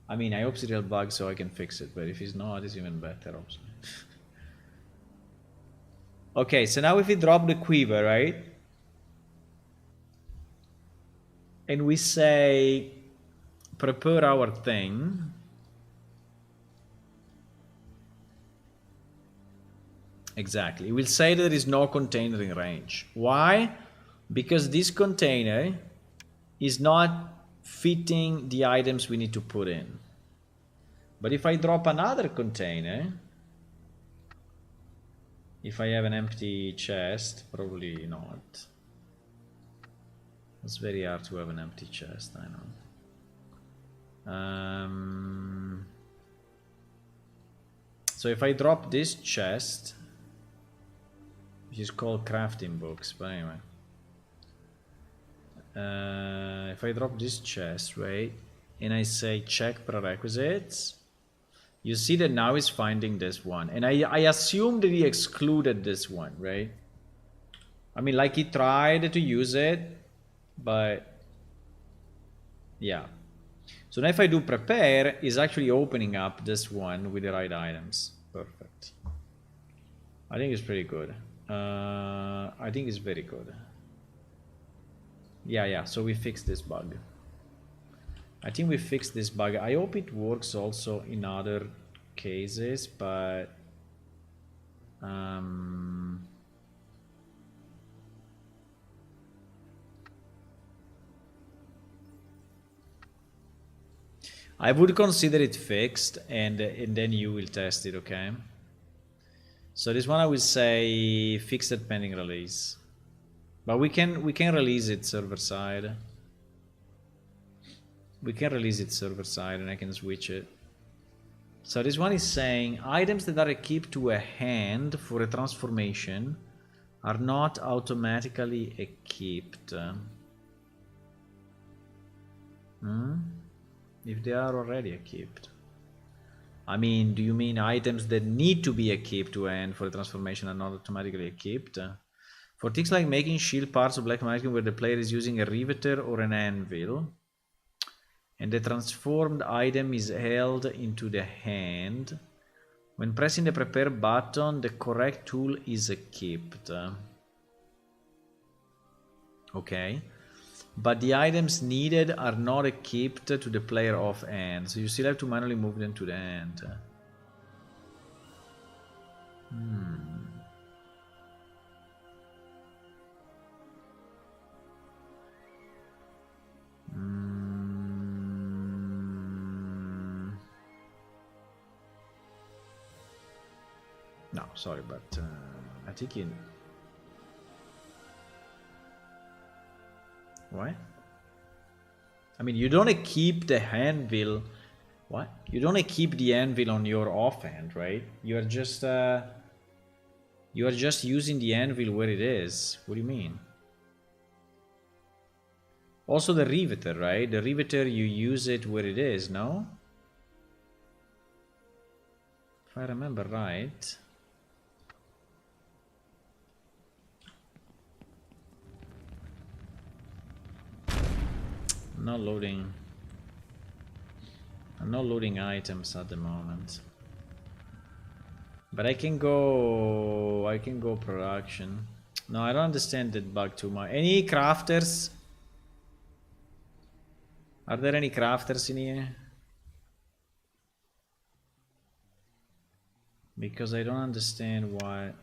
I mean, I hope it's a real bug so I can fix it, but if it's not, it's even better, obviously. Okay, so now if we drop the quiver, right? And we say, prepare our thing. Exactly. We'll say that there is no container in range. Why? Because this container is not fitting the items we need to put in. But if I drop another container, if I have an empty chest, probably not. It's very hard to have an empty chest, I know. So if I drop this chest, which is called crafting books, but anyway. If I drop this chest, right, and I say check prerequisites, you see that now it's finding this one. And I assume that he excluded this one, right? I mean, like he tried to use it, but yeah. So now if I do prepare, it's actually opening up this one with the right items. Perfect. I think it's pretty good. I think it's very good. Yeah, so we fixed this bug. I think we fixed this bug. I hope it works also in other cases, but I would consider it fixed, and then you will test it, okay? So this one I will say fixed pending release, but we can release it server side. We can release it server side, and I can switch it. So this one is saying items that are equipped to a hand for a transformation are not automatically equipped. If they are already equipped. I mean, do you mean items that need to be equipped to a hand for a transformation are not automatically equipped? For things like making shield parts or black magic where the player is using a riveter or an anvil, and the transformed item is held into the hand, when pressing the prepare button, the correct tool is equipped. Okay. But the items needed are not equipped to the player offhand, so you still have to manually move them to the hand. No, sorry, but I think you... What? I mean, you don't equip the anvil. What? You don't equip the anvil on your offhand, right? You are just using the anvil where it is. What do you mean? Also the riveter, right? The riveter, you use it where it is, no? If I remember right. I'm not loading items at the moment. But I can go production. No, I don't understand that bug too much. Any crafters? Are there any crafters in here? Because I don't understand why.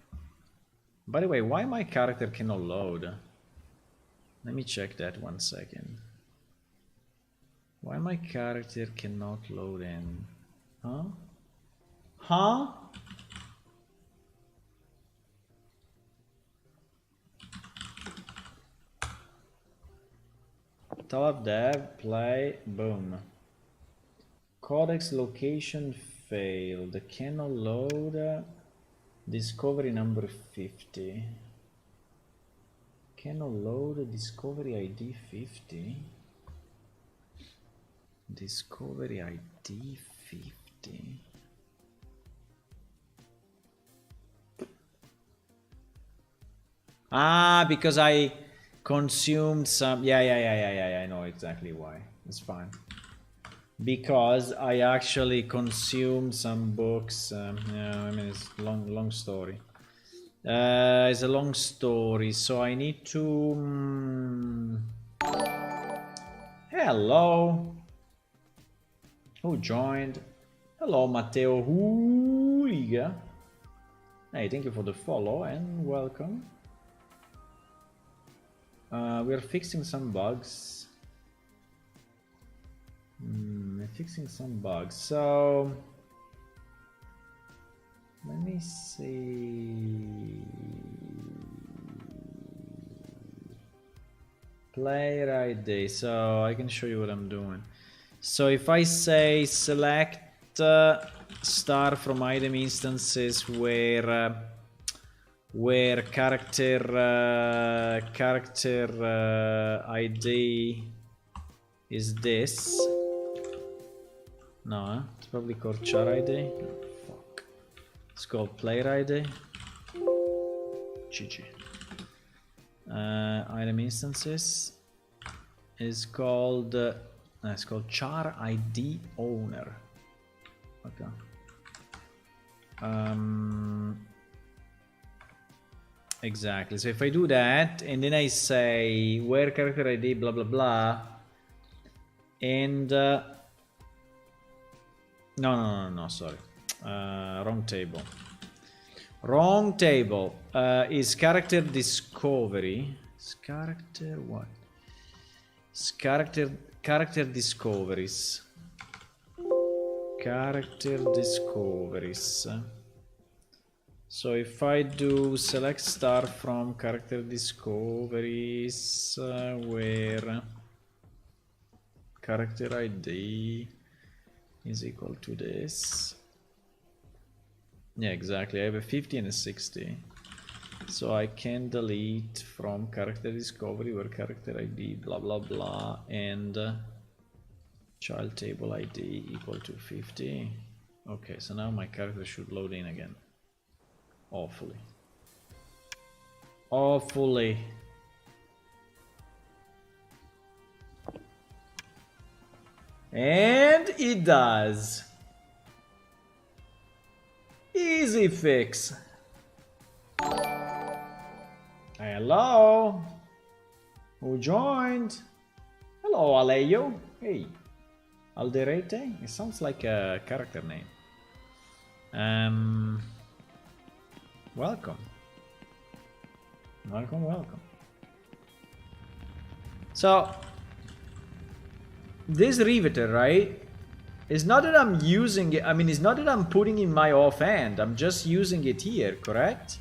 By the way, why my character cannot load? Let me check that 1 second. Why my character cannot load in? Huh? Huh? Top dev, play, boom. Codex location failed. Cannot load. Discovery number 50. Cannot load discovery ID 50. Discovery ID 50. Ah, because I consumed some. Yeah. I know exactly why. It's fine. Because I actually consumed some books. Yeah, I mean, it's long story. It's a long story, so I need to. Hello. Who joined? Hello, Matteo Huliga. Hey, thank you for the follow and welcome. We're fixing some bugs. Fixing some bugs. So let me see. Player ID. So I can show you what I'm doing. So if I say select star from item instances where character ID is this. No, it's probably called char ID. Oh, fuck. It's called player ID. GG. Item instances is called it's called char ID owner. Okay. Exactly. So if I do that and then I say where character ID blah blah blah, and no, sorry, wrong table. Wrong table. Is character discovery. Is character what? Is character discoveries. Character discoveries. So if I do select star from character discoveries, where character ID is equal to this. Yeah, exactly. I have a 50 and a 60. So I can delete from character discovery where character ID blah blah blah and child table ID equal to 50. Okay, so now my character should load in again. Hopefully. Hopefully. And it does. Easy fix. Hello. Who joined? Hello, Alejo. Hey. Alderete? It sounds like a character name. Welcome. Welcome, welcome. So, this riveter, right? It's not that I'm using it, I mean, it's not that I'm putting in my offhand. I'm just using it here, correct?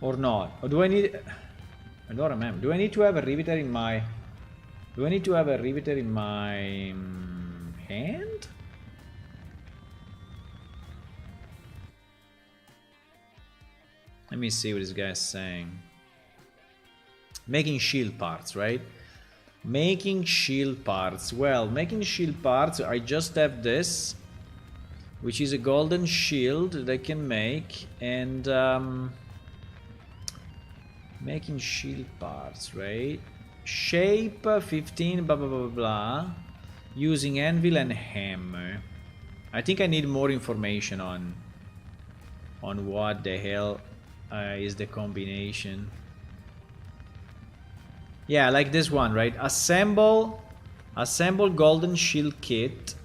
Or not? Or do I need... I don't remember. Do I need to have a riveter in my... Do I need to have a riveter in my hand? Let me see what this guy is saying. Making shield parts, right? Making shield parts. Well, making shield parts, I just have this, which is a golden shield that I can make, and making shield parts, right? Shape 15, blah blah blah blah, using anvil and hammer. I think I need more information on what the hell is the combination. Yeah, like this one, right? Assemble golden shield kit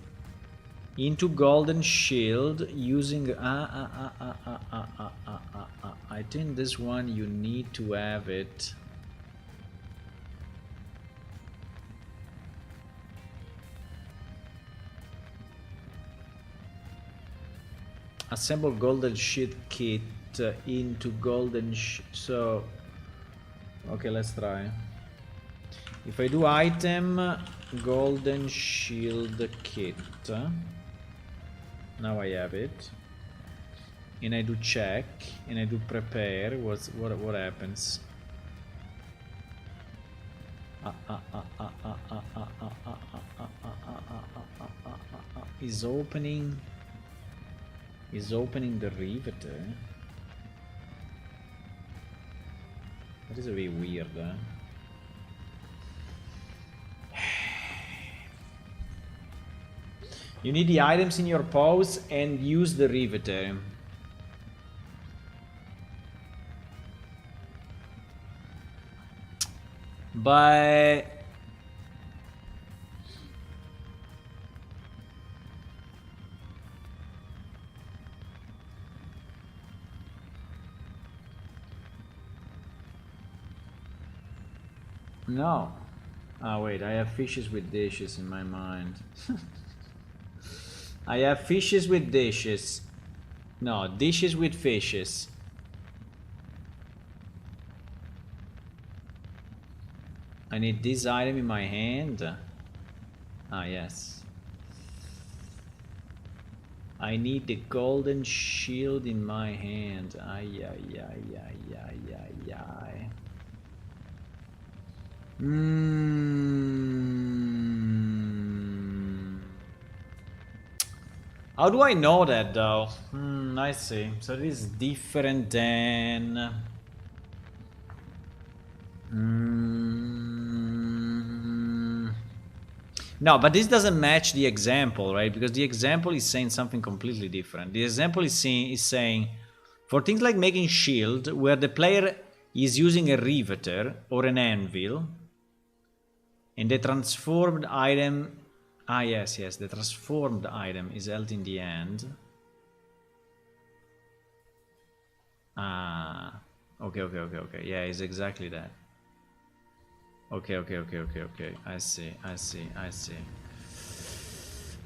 into golden shield using I think this one you need to have it. Assemble golden shield kit into golden so okay, let's try. If I do item golden shield kit, now I have it, and I do check and I do prepare, what happens? Is opening the riveter. That is a bit weird, huh? You need the items in your pose and use the riveter. But no. Oh wait, I have fishes with dishes in my mind. I have fishes with dishes. No, dishes with fishes. I need this item in my hand. Ah, yes. I need the golden shield in my hand. Ay, ay, ay, ay, ay, ay, ay. How do I know that though? I see. So this is different than... No, but this doesn't match the example, right? Because the example is saying something completely different. The example is saying, for things like making shield, where the player is using a riveter or an anvil, and the transformed item... Ah, yes, the transformed item is held in the hand. Ah, okay. Yeah, it's exactly that. Okay. I see.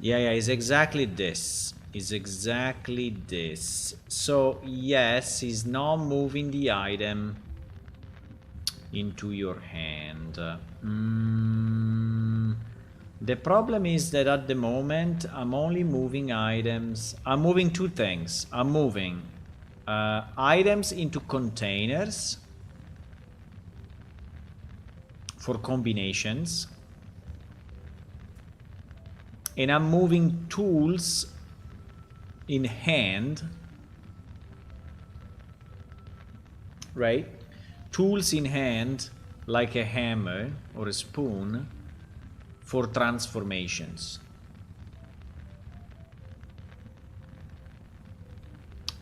Yeah, it's exactly this. It's exactly this. So, yes, he's not moving the item into your hand. The problem is that at the moment, I'm only moving items. I'm moving two things. I'm moving items into containers for combinations. And I'm moving tools in hand, right? Tools in hand, like a hammer or a spoon, for transformations.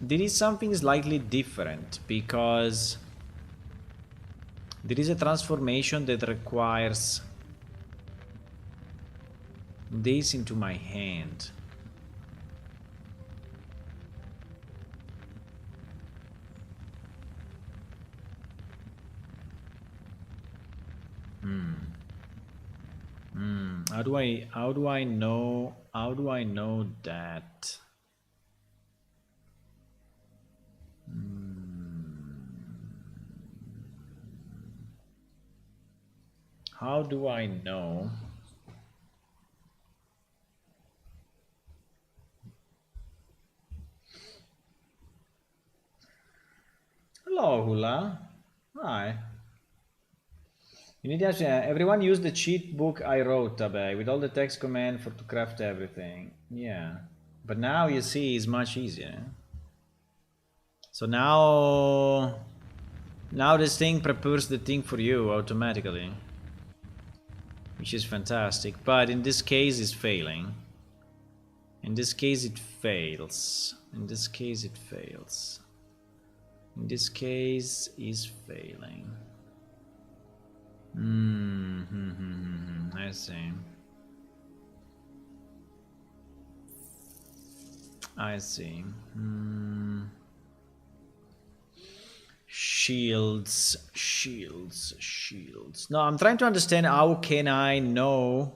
There is something slightly different because there is a transformation that requires this into my hand. How do I know that? How do I know? Hello, Hula. Hi. You need to actually, everyone use the cheat book I wrote, Tabe, with all the text command to craft everything. Yeah. But now you see it's much easier. So now this thing prepares the thing for you automatically. Which is fantastic. But in this case it's failing. In this case it fails. In this case it fails. In this case is failing. I see. I see. Shields. No, I'm trying to understand how can I know.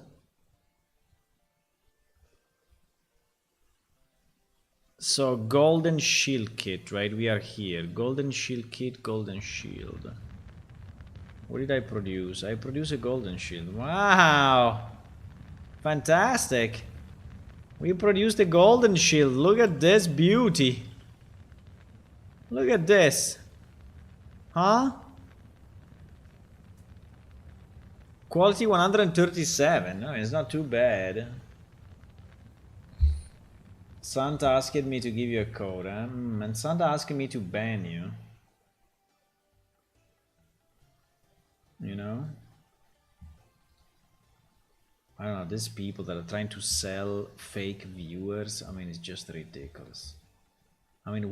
So golden shield kit, right? We are here. Golden shield kit, golden shield. What did I produce? I produced a golden shield. Wow! Fantastic! We produced a golden shield. Look at this beauty. Look at this. Huh? Quality 137. No, it's not too bad. Santa asked me to give you a code, huh? And Santa asked me to ban you. You know? I don't know, these people that are trying to sell fake viewers, I mean, it's just ridiculous. I mean,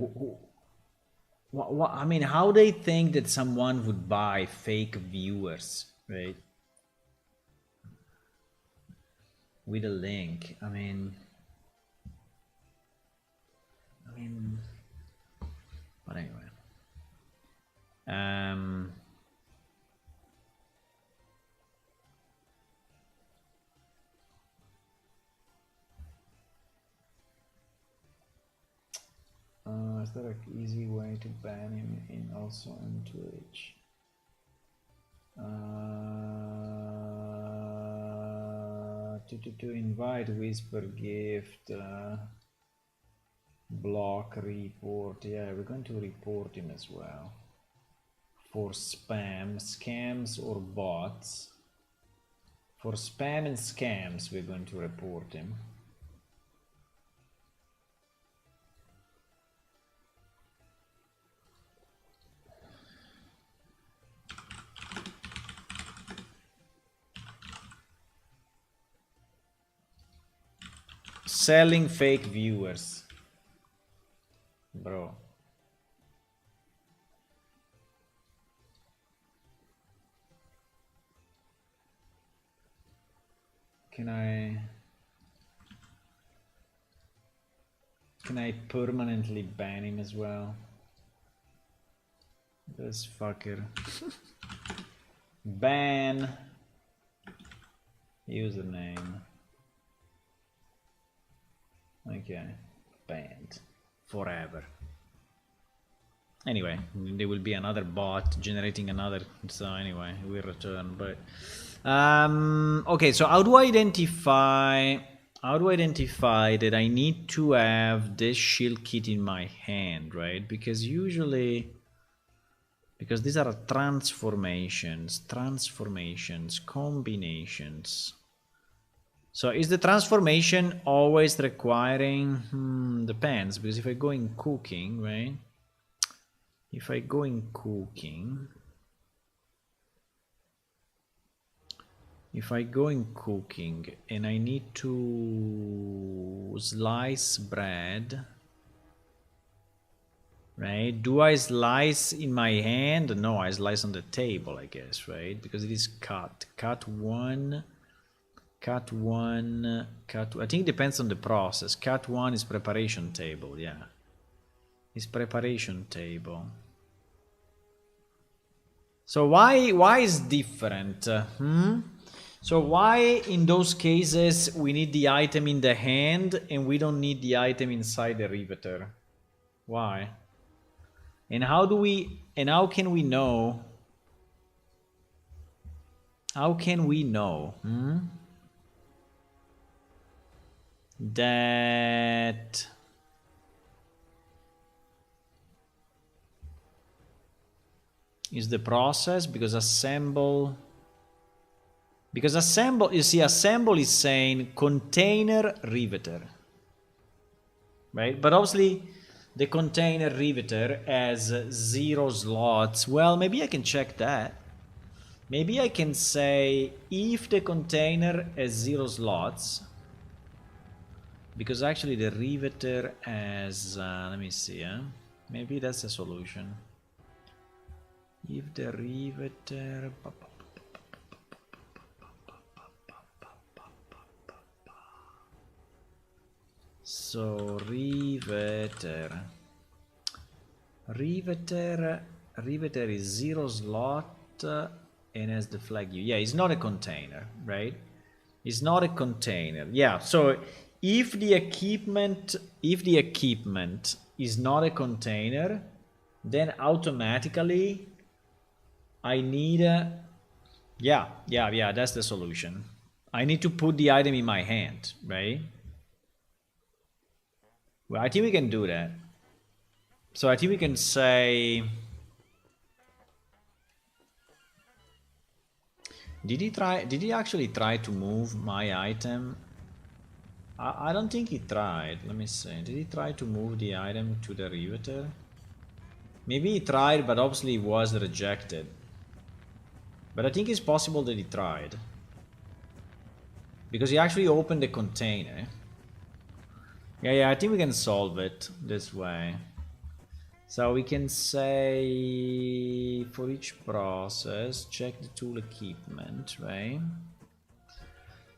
what, I mean, how they think that someone would buy fake viewers, right? With a link, I mean, but anyway. Is there an easy way to ban him in also on Twitch? To invite, whisper, gift, block, report. Yeah, we're going to report him as well. For spam, scams or bots. For spam and scams, we're going to report him. Selling fake viewers. Bro. Can I permanently ban him as well? This fucker. ban username. Okay, banned forever. Anyway, there will be another bot generating another. So anyway, we return. But okay, so how do I identify? How do I identify that I need to have this shield kit in my hand, right? Because usually, because these are transformations, combinations. So is the transformation always requiring? Depends, because if I go in cooking, right? If I go in cooking, and I need to slice bread, right? Do I slice in my hand? No, I slice on the table, I guess, right? Because it is cut. Cut one. I think it depends on the process. Cut one is preparation table, yeah. It's preparation table. So why is different? So why in those cases we need the item in the hand and we don't need the item inside the riveter? Why? And how can we know? How can we know that is the process? Because assemble, you see, assemble is saying container riveter, right? But obviously the container riveter has 0 slots. Well, maybe I can check that. Maybe I can say if the container has 0 slots, because actually the riveter has, let me see, maybe that's a solution. If the riveter, so riveter is 0 slot and has the flag U. Yeah, it's not a container, right? It's not a container. Yeah, so if the equipment is not a container, then automatically I need a, yeah, that's the solution. I need to put the item in my hand, right? Well, I think we can do that. So I think we can say, did he actually try to move my item? I don't think he tried. Let me see. Did he try to move the item to the riveter? Maybe he tried, but obviously it was rejected. But I think it's possible that he tried, because he actually opened the container. Yeah, I think we can solve it this way. So we can say for each process, check the tool equipment, right?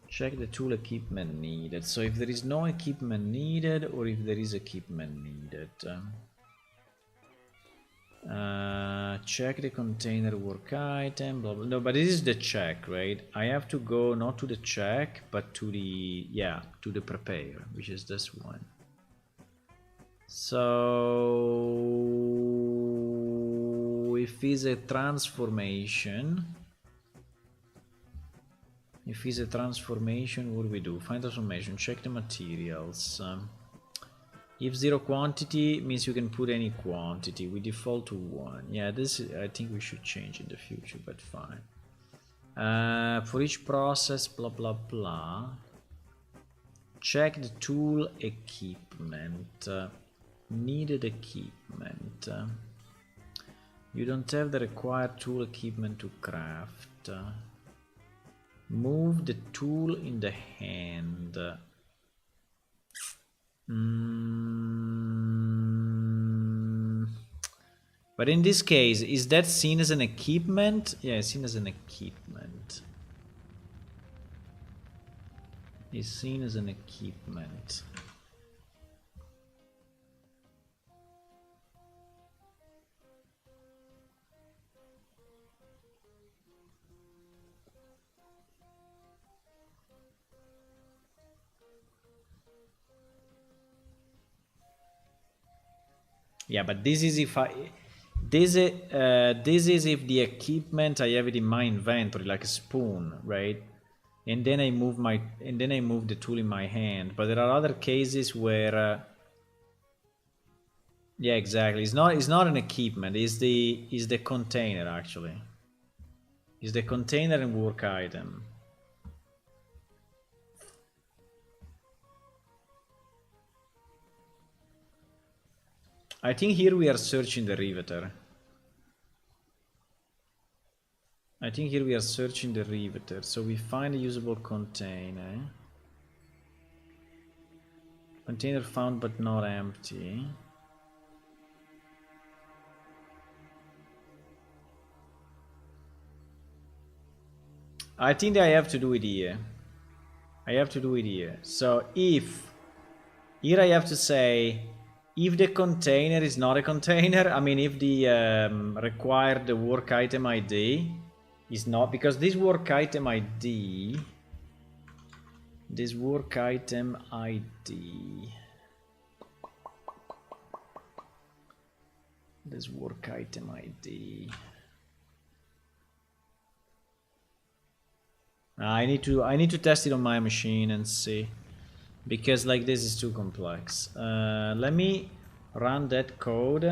Check the tool equipment needed. So if there is no equipment needed, or if there is equipment needed. Check the container work item, blah, blah. No, but this is the check, right? I have to go not to the check, but to the, yeah, to the prepare, which is this one. So if it's a transformation, what do we do? Find transformation, check the materials. If 0 quantity means you can put any quantity. We default to 1. Yeah, this is, I think we should change in the future, but fine. For each process, blah blah blah. Check the tool equipment. Needed equipment. You don't have the required tool equipment to craft. Move the tool in the hand. But in this case, is that seen as an equipment? Yeah, it's seen as an equipment. It's seen as an equipment. Yeah, but this is if I... This is if the equipment I have it in my inventory, like a spoon, right? And then I move the tool in my hand. But there are other cases where... yeah, exactly. It's not an equipment. It's the container, actually. It's the container and work item. I think here we are searching the riveter. So we find a usable container. Container found but not empty. I think that I have to do it here. So if... here I have to say... if the container is not a container, I mean if the required work item ID is not, because this work item ID, I need to test it on my machine and see, because like this is too complex. Let me run that code.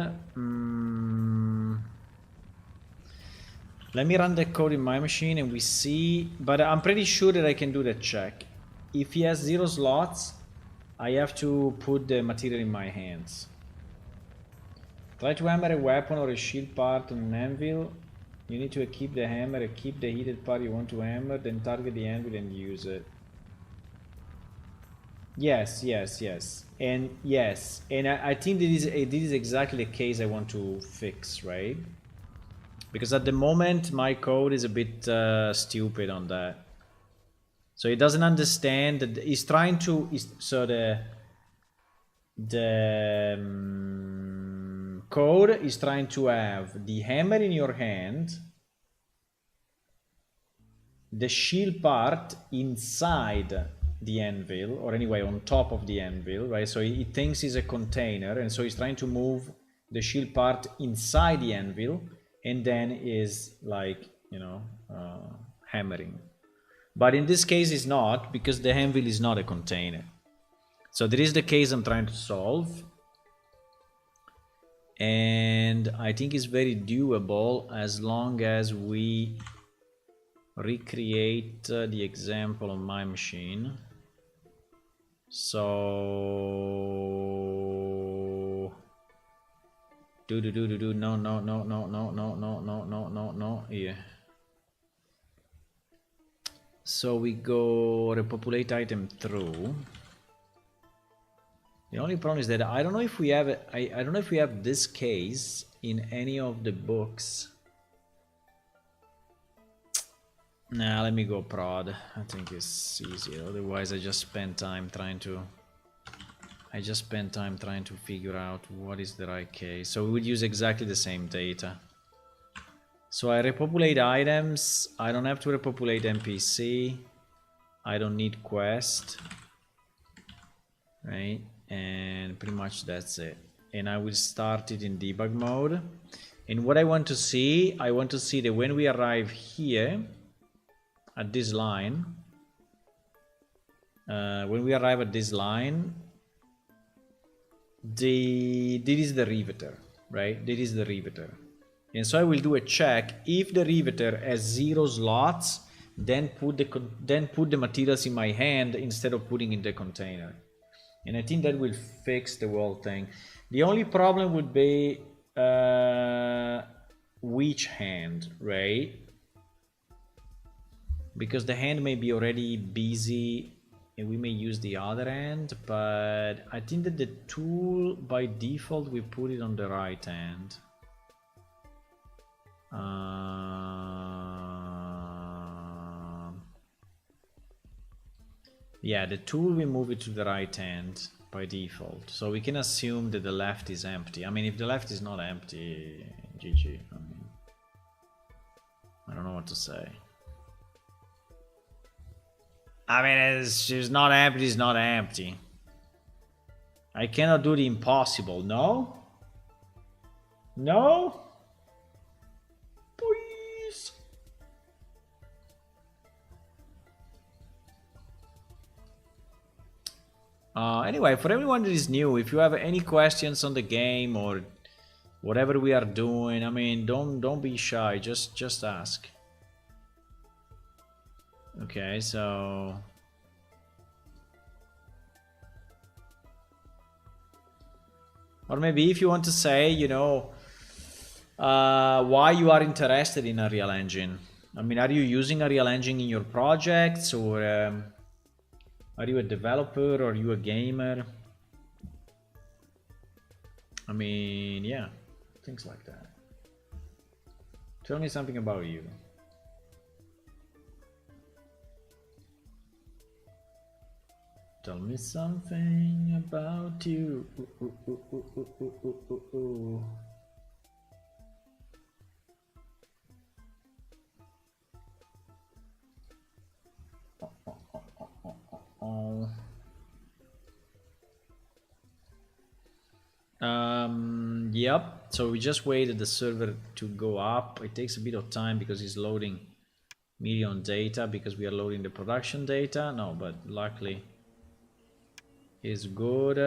Let me run that code in my machine and we see, but I'm pretty sure that I can do that check. If he has 0 slots, I have to put the material in my hands. Try to hammer a weapon or a shield part on an anvil. You need to equip the hammer, equip the heated part you want to hammer, then target the anvil and use it. Yes. And yes, and I think this is exactly the case I want to fix, right? Because at the moment my code is a bit stupid on that. So it doesn't understand that he's trying to... so the code is trying to have the hammer in your hand, the shield part inside the anvil, or anyway on top of the anvil, right? So he thinks it's a container, and so he's trying to move the shield part inside the anvil, and then is like, you know, hammering. But in this case it's not, because the anvil is not a container. So there is the case I'm trying to solve, and I think it's very doable as long as we recreate the example on my machine. So no, yeah. So we go repopulate item through. The only problem is that I don't know if we have I don't know if we have this case in any of the books. Nah, let me go prod. I think it's easier. Otherwise, I just spend time trying to figure out what is the right case. So we would use exactly the same data. So I repopulate items. I don't have to repopulate NPC. I don't need quest. Right? And pretty much that's it. And I will start it in debug mode. And what I want to see that when we arrive here at this line, this is the riveter, right? This is the riveter. And so I will do a check. If the riveter has 0 slots, then put the materials in my hand instead of putting in the container. And I think that will fix the whole thing. The only problem would be which hand, right? Because the hand may be already busy and we may use the other hand, but I think that the tool by default we put it on the right hand. Yeah, the tool we move it to the right hand by default, so we can assume that the left is empty. I mean, if the left is not empty, GG. I mean, I don't know what to say. I mean, it's not empty, it's not empty. I cannot do the impossible, no? No? Please. Anyway, for everyone that is new, if you have any questions on the game or whatever we are doing, I mean, don't be shy. Just ask. Okay, so or maybe if you want to say, you know, why you are interested in Unreal Engine. I mean, are you using Unreal Engine in your projects, or are you a developer, or are you a gamer? I mean, yeah, things like that. Tell me something about you. Tell me something about you. Yep, so we just waited the server to go up. It takes a bit of time because it's loading million data, because we are loading the production data. No, but luckily it's good.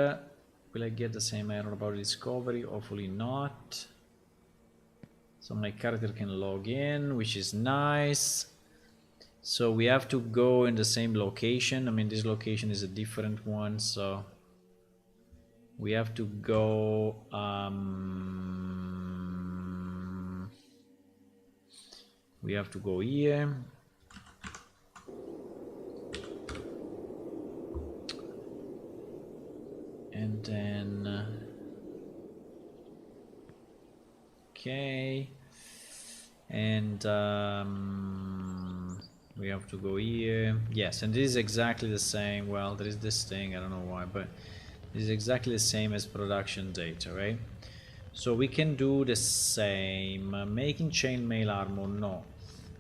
Will I get the same error about discovery? Hopefully not. So my character can log in, which is nice. So we have to go in the same location. I mean, this location is a different one, so we have to go here. And then okay, and we have to go here. Yes, and this is exactly the same. Well, there is this thing, I don't know why, but this is exactly the same as production data, right? So we can do the same. Making chainmail armor, no.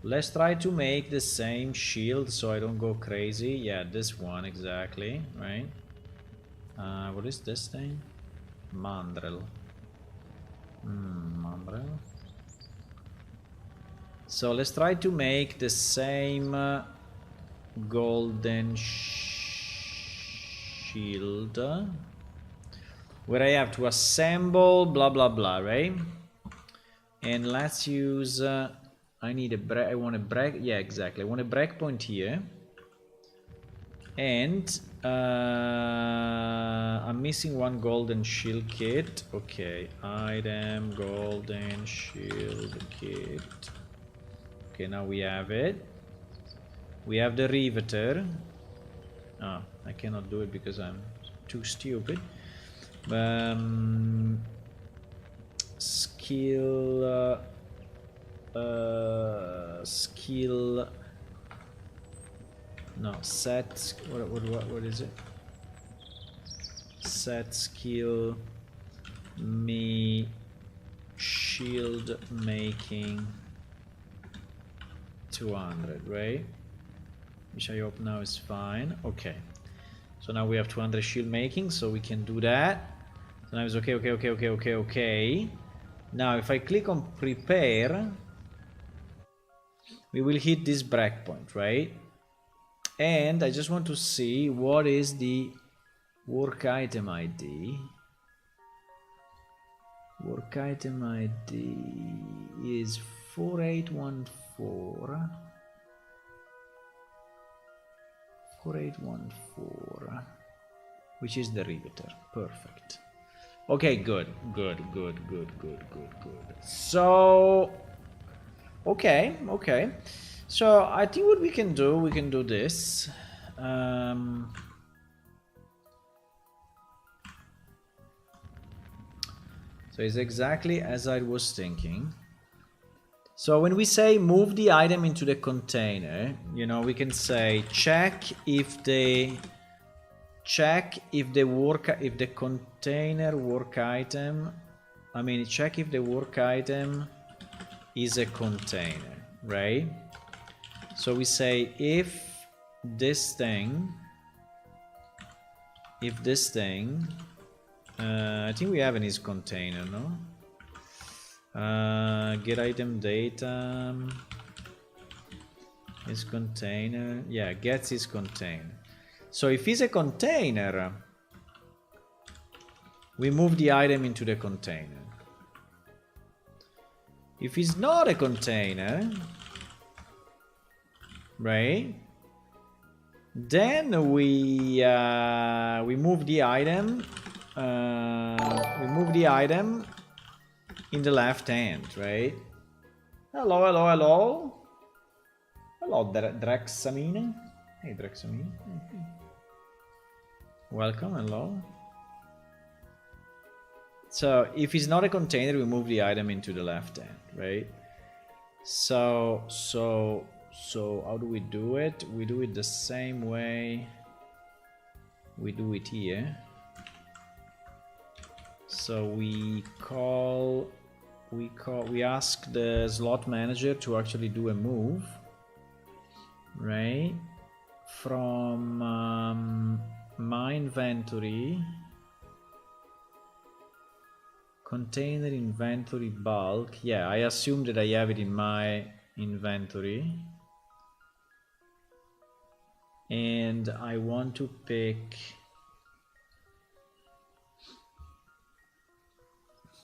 Let's try to make the same shield so I don't go crazy. Yeah, this one exactly, right? What is this thing? Mandrel. Mandrel. So let's try to make the same golden shield, where I have to assemble blah blah blah, right? And let's use I need a break. I want a break. Yeah, exactly. I want a breakpoint here. And I'm missing one golden shield kit. Okay, item golden shield kit. Okay, now we have it. We have the riveter. Oh, I cannot do it because I'm too stupid. Skill. Skill. No, set. What is it? Set skill. Me. Shield making. 200, right? Which I hope now is fine. Okay, so now we have 200 shield making, so we can do that. So now it's okay. Now if I click on prepare, we will hit this breakpoint, right? And I just want to see what is the work item ID. Work item ID is 4814. 4814, which is the riveter. Perfect. Okay, good. So okay. So I think what we can do this. So it's exactly as I was thinking. So when we say move the item into the container, you know, we can say check if the container work item, I mean check if the work item is a container, right? So we say if this thing, I think we have in his container, no? Get item data is container. Yeah, gets is container. So if it's a container, we move the item into the container. If it's not a container, right, then we move the item. We move the item in the left hand, right? Hello, hello, hello. Hello, Drexamine. Hey, Drexamine. Welcome, hello. So if it's not a container, we move the item into the left hand, right? So how do we do it? We do it the same way we do it here. So we ask the slot manager to actually do a move, right? From my inventory, container inventory bulk. Yeah, I assume that I have it in my inventory. And I want to pick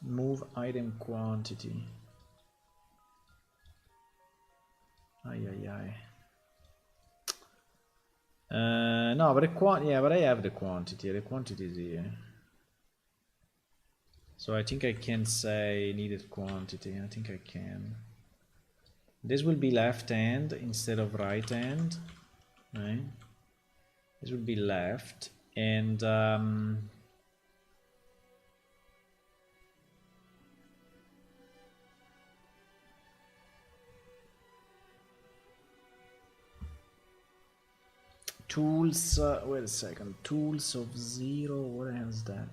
move item quantity. No, but but I have the quantity. The quantity is here. So I think I can say needed quantity. I think I can. This will be left hand instead of right hand, right? This will be left, and tools. Wait a second. Tools of 0. What the hell is that?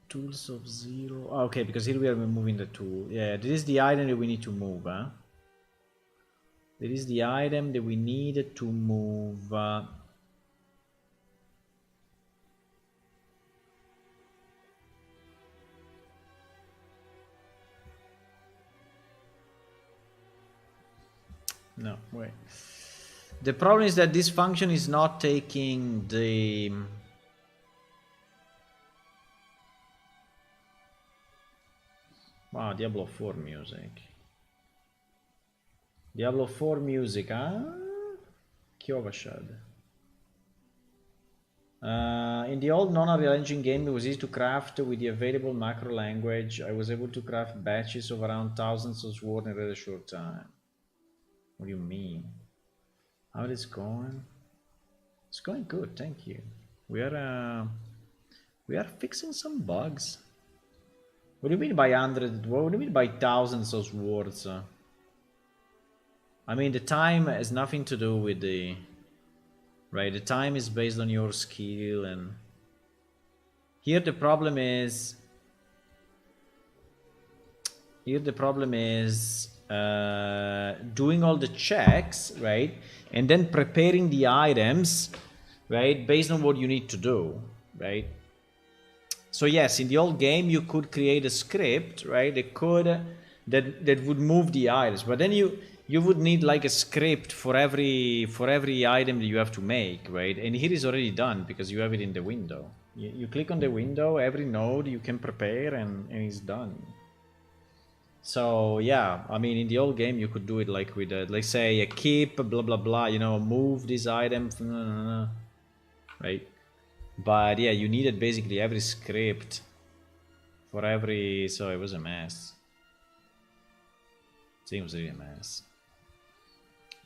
Tools of 0. Oh, okay, because here we are moving the tool. Yeah, this is the item that we need to move, huh? This is the item that we need to move. No, wait. The problem is that this function is not taking the... Wow, Diablo 4 music. Diablo 4 music, huh? Kiovashad. In the old non-Unreal Engine game, it was easy to craft with the available macro language. I was able to craft batches of around thousands of swords in a really short time. What do you mean? How is it going? It's going good, thank you. We are fixing some bugs. What do you mean by 100? What do you mean by thousands of swords? I mean, the time has nothing to do with the... Right, the time is based on your skill, and... Here the problem is... doing all the checks, right? And then preparing the items, right? Based on what you need to do, right? So yes, in the old game you could create a script, right? That would move the items, but then you would need like a script for every item that you have to make, right? And here is already done because you have it in the window. You click on the window, every node you can prepare, and it's done. So yeah, I mean, in the old game you could do it like with let's say a keep, blah blah blah, you know, move this item, right? But yeah, you needed basically every script for every... So it was a mess. It was really a mess.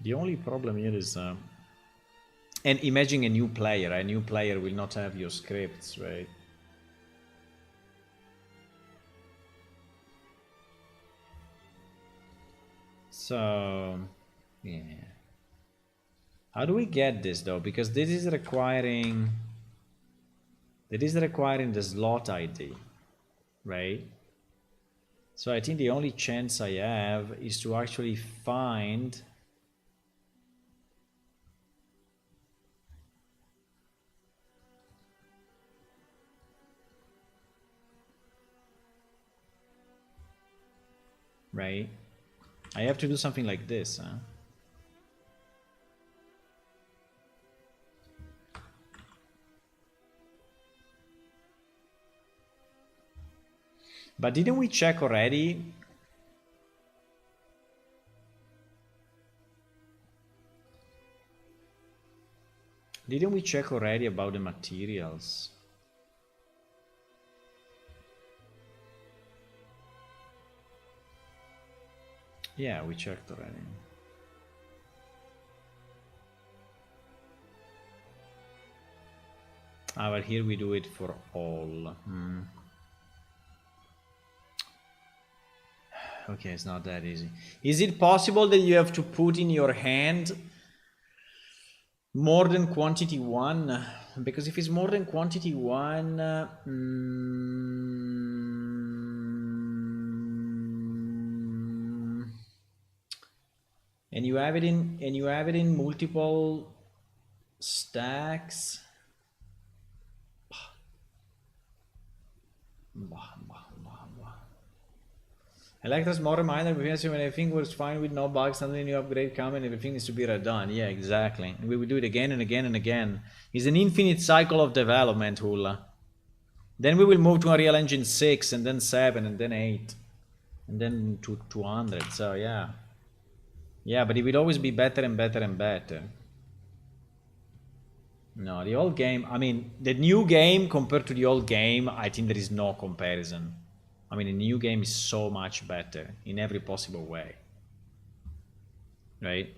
The only problem here is... and imagine a new player. A new player will not have your scripts, right? So... yeah. How do we get this though? Because this is requiring... the slot ID, right? So I think the only chance I have is to actually find... right? I have to do something like this, huh? But didn't we check already? Didn't we check already about the materials? Yeah, we checked already. Ah, but here we do it for all. Okay, it's not that easy. Is it possible that you have to put in your hand more than quantity 1? Because if it's more than quantity 1, and you have it in multiple stacks. Electra's more reminder when everything was fine with no bugs, suddenly new upgrade come and everything needs to be redone. Yeah, exactly. And we will do it again and again and again. It's an infinite cycle of development, Hula. Then we will move to Unreal Engine 6 and then 7 and then 8 and then to 200. So yeah. Yeah, but it will always be better and better and better. No, the old game, I mean, the new game compared to the old game, I think there is no comparison. I mean, the new game is so much better in every possible way. Right?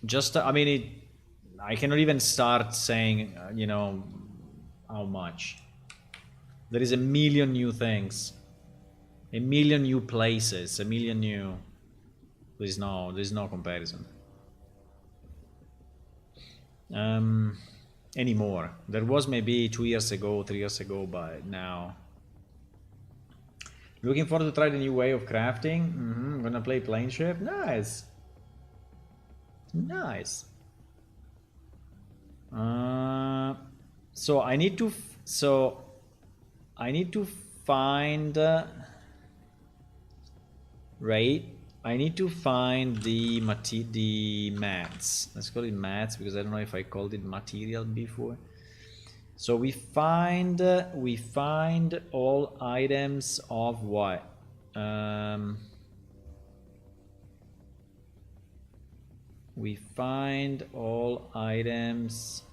Just, I mean, I cannot even start saying, you know, how much. There is a million new things. A million new places. A million new... There's no comparison. Anymore. There was maybe 2 years ago, 3 years ago, but now... Looking forward to try the new way of crafting. I'm gonna play plane ship. Nice. Nice. So I need to find right. I need to find the mats. Let's call it mats because I don't know if I called it material before. So we find all items of what? We find all items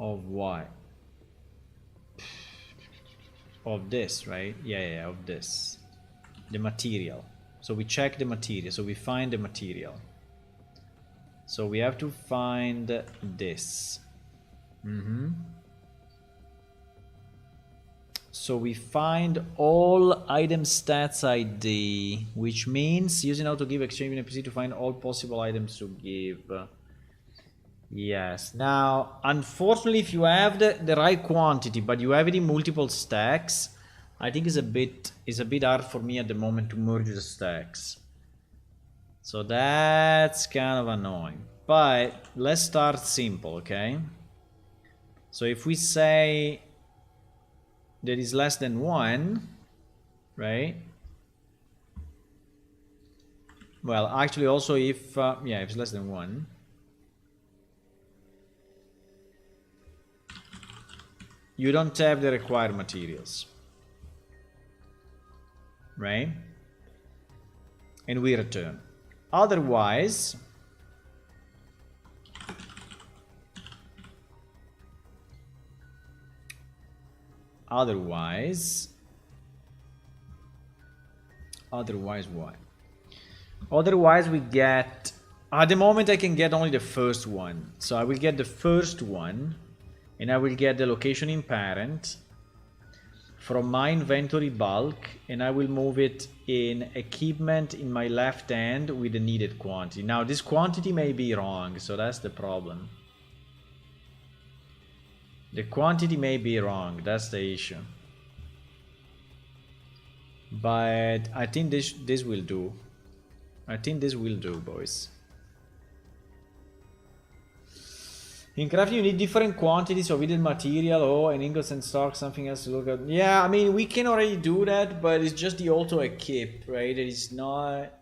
of what? Of this, right? Yeah, of this. The material. So we check the material. So we find the material. So we have to find this. So we find all item stats ID, which means using how to give exchange in NPC to find all possible items to give. Yes. Now, unfortunately, if you have the right quantity, but you have it in multiple stacks, I think it's a bit hard for me at the moment to merge the stacks. So that's kind of annoying. But let's start simple, okay? So if we say that is less than 1, right? Well, actually also if, yeah, if it's less than 1. You don't have the required materials. Right? And we return. Otherwise, what? Otherwise we get, at the moment I can get only the first one. So I will get the first one and I will get the location in parent from my inventory bulk and I will move it in equipment in my left hand with the needed quantity. Now this quantity may be wrong, so that's the problem. The quantity may be wrong, that's the issue. But I think this will do. I think this will do, boys. In crafting, you need different quantities of hidden material, or an ingots and stock, something else to look at. Yeah, I mean, we can already do that, but it's just the auto equip, right? It is not.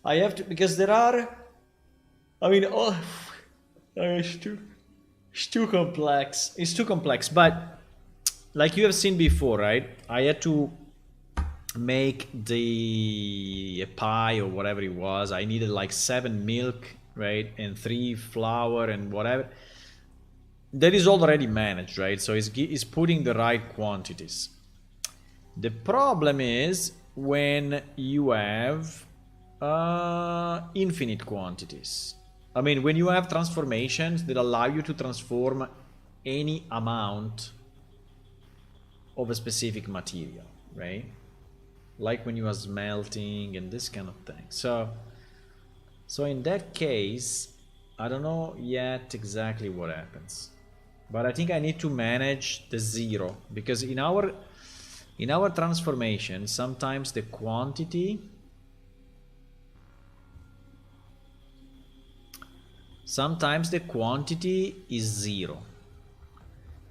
I have to, because there are. I mean, oh, it's too complex. It's too complex, but like you have seen before, right? I had to make a pie or whatever it was. I needed like 7 milk, right, and 3 flour and whatever. That is already managed, right? So it's putting the right quantities. The problem is when you have infinite quantities. I mean, when you have transformations that allow you to transform any amount of a specific material, right? Like when you are smelting and this kind of thing. So in that case, I don't know yet exactly what happens. But I think I need to manage the 0, because in our transformation, sometimes the quantity is 0.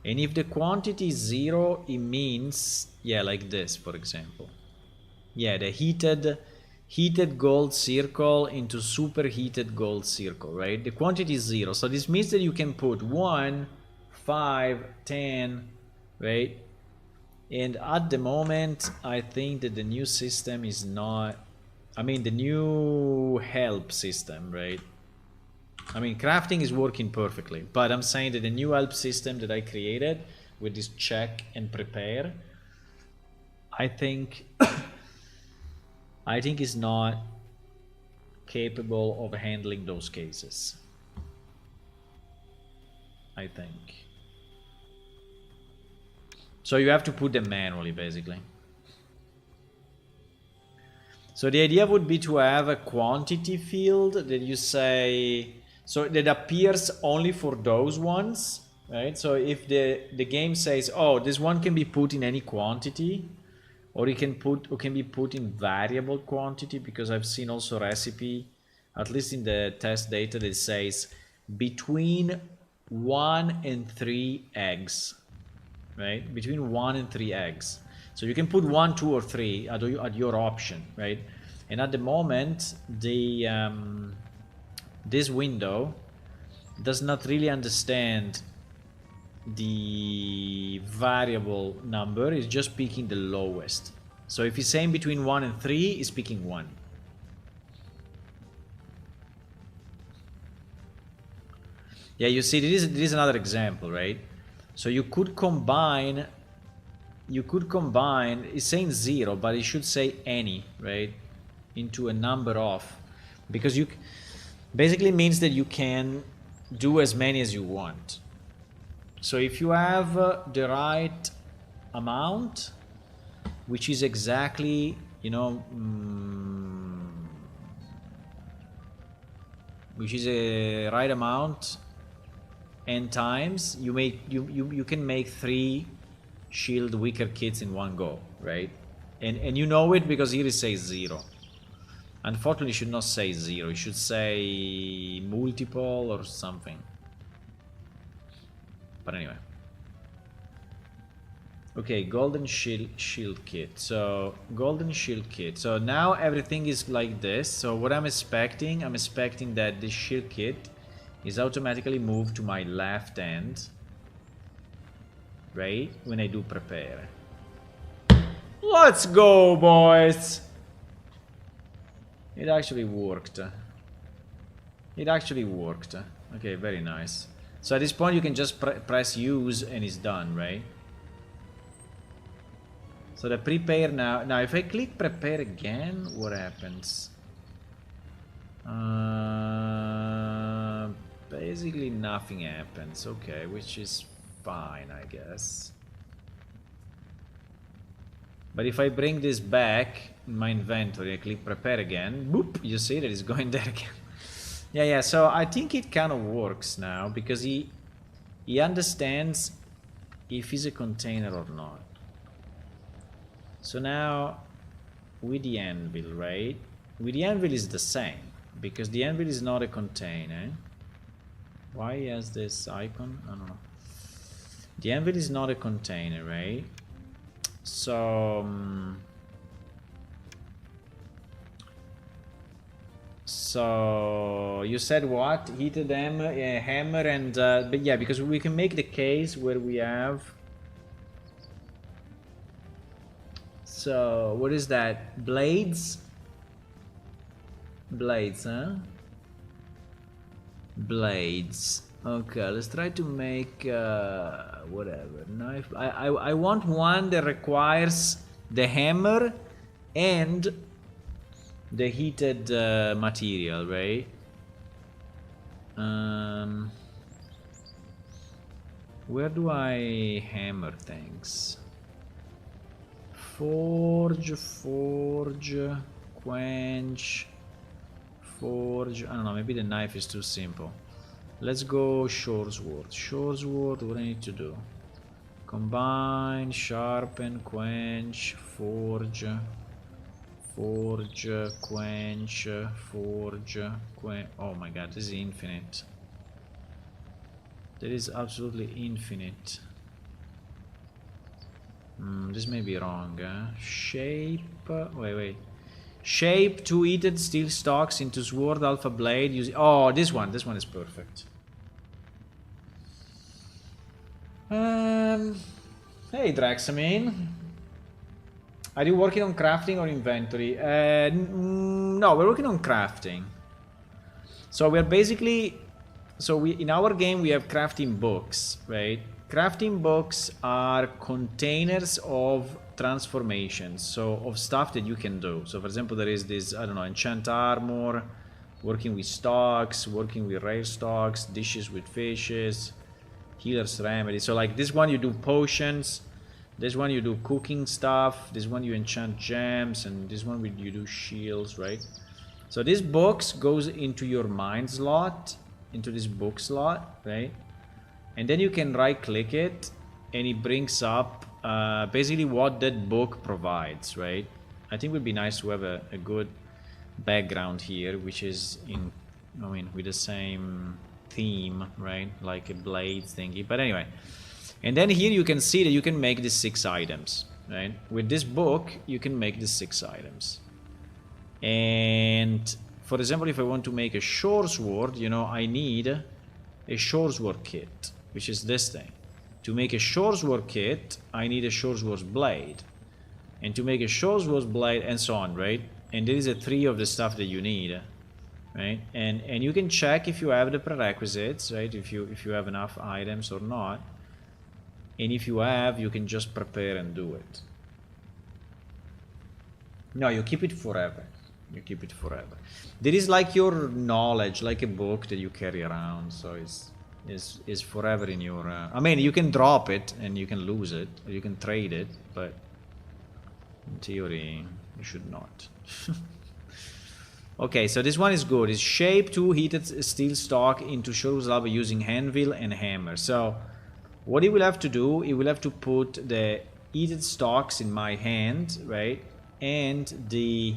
And if the quantity is 0, it means, yeah, like this, for example. Yeah, the heated gold circle into superheated gold circle, right? The quantity is 0. So this means that you can put 1, 5, 10, right? And at the moment, I think that the new system is not, I mean, the new help system, right? I mean, crafting is working perfectly, but I'm saying that the new help system that I created with this check and prepare, I think, is not capable of handling those cases. I think. So you have to put them manually, basically. So the idea would be to have a quantity field that you say, so that appears only for those ones, right? So if the game says, oh, this one can be put in any quantity, or it can be put in variable quantity, because I've seen also recipe, at least in the test data, that says between 1 and 3 eggs. Right, between 1 and 3 eggs. So you can put 1, 2, or 3 at your option, right? And at the moment, this window does not really understand the variable number. It's just picking the lowest. So if it's saying between 1 and 3, it's picking 1. Yeah, you see, this is another example, right? So you could combine, it's saying 0, but it should say any, right? Into a number of, because you basically means that you can do as many as you want. So if you have the right amount, which is exactly, you know, which is a right amount, n times, you can make 3 shield weaker kits in one go, right? And you know it because here it says 0. Unfortunately, it should not say 0. It should say multiple or something. But anyway. Okay, golden shield kit. So golden shield kit. So now everything is like this. So what I'm expecting that this shield kit is automatically moved to my left hand, right, when I do prepare. Let's go, boys! It actually worked. It actually worked. Okay, very nice. So at this point you can just press use and it's done, right? So the prepare now if I click prepare again, what happens? Basically nothing happens, okay, which is fine, I guess. But if I bring this back in my inventory, I click prepare again, boop, you see that it's going there again. Yeah, so I think it kind of works now, because he understands if it's a container or not. So now, with the anvil, right? With the anvil is the same, because the anvil is not a container. Why has this icon? I don't know. The anvil is not a container, right? So... so you said what? Heated hammer and... but yeah, because we can make the case where we have... So, what is that? Blades? Blades, huh? Blades. Okay, let's try to make whatever knife. I want one that requires the hammer and the heated material, right? Where do I hammer things? Forge, quench, forge. I don't know, maybe the knife is too simple. Let's go short sword. Short sword, what do I need to do? Combine, sharpen, quench, forge, quench, forge, quench. Oh my god, this is infinite. That is absolutely infinite. This may be wrong, Shape... wait. Shape 2 heated steel stalks into sword alpha blade using... oh, this one is perfect. Hey Draxamine. Are you working on crafting or inventory? No, we're working on crafting. So we're basically... so in our game we have crafting books, right? Crafting books are containers of transformations, so of stuff that you can do. So for example, there is this, I don't know, enchant armor, working with stocks, working with rare stocks, dishes with fishes, healer's remedy. So like this one you do potions, this one you do cooking stuff, this one you enchant gems, and this one you do shields, right? So this box goes into your mine slot, into this book slot, right? And then you can right click it and it brings up basically what that book provides, right? I think it would be nice to have a good background here, which is in, I mean, with the same theme, right? Like a blade thingy. But anyway, and then here you can see that you can make the 6 items, right? With this book, you can make the 6 items. And for example, if I want to make a short sword, you know, I need a short sword kit, which is this thing. To make a short sword kit, I need a short sword blade. And to make a short sword blade, and so on, right? And there is a 3 of the stuff that you need, right? And you can check if you have the prerequisites, right? If you have enough items or not. And if you have, you can just prepare and do it. No, you keep it forever. You keep it forever. There is like your knowledge, like a book that you carry around, so it's forever in your... I mean, you can drop it and you can lose it, or you can trade it, but in theory, you should not. Okay, so this one is good. It's shape 2 heated steel stock into short lava using anvil and hammer. So what he will have to do, he will have to put the heated stocks in my hand, right? And the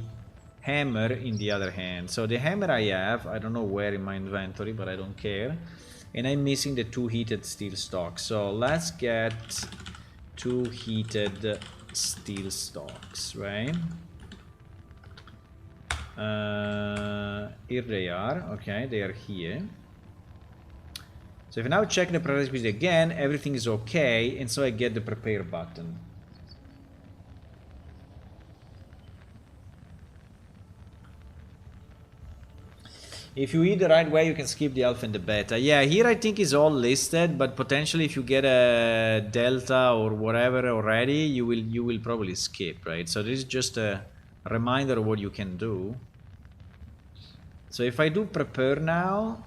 hammer in the other hand. So the hammer I have, I don't know where in my inventory, but I don't care. And I'm missing the 2 heated steel stocks. So let's get 2 heated steel stocks, right? Here they are. Okay, they are here. So if I now check the prerequisite again, everything is okay, and so I get the prepare button. If you eat the right way, you can skip the alpha and the beta. Yeah, here I think is all listed, but potentially if you get a delta or whatever already, you will probably skip, right? So this is just a reminder of what you can do. So if I do prepare now,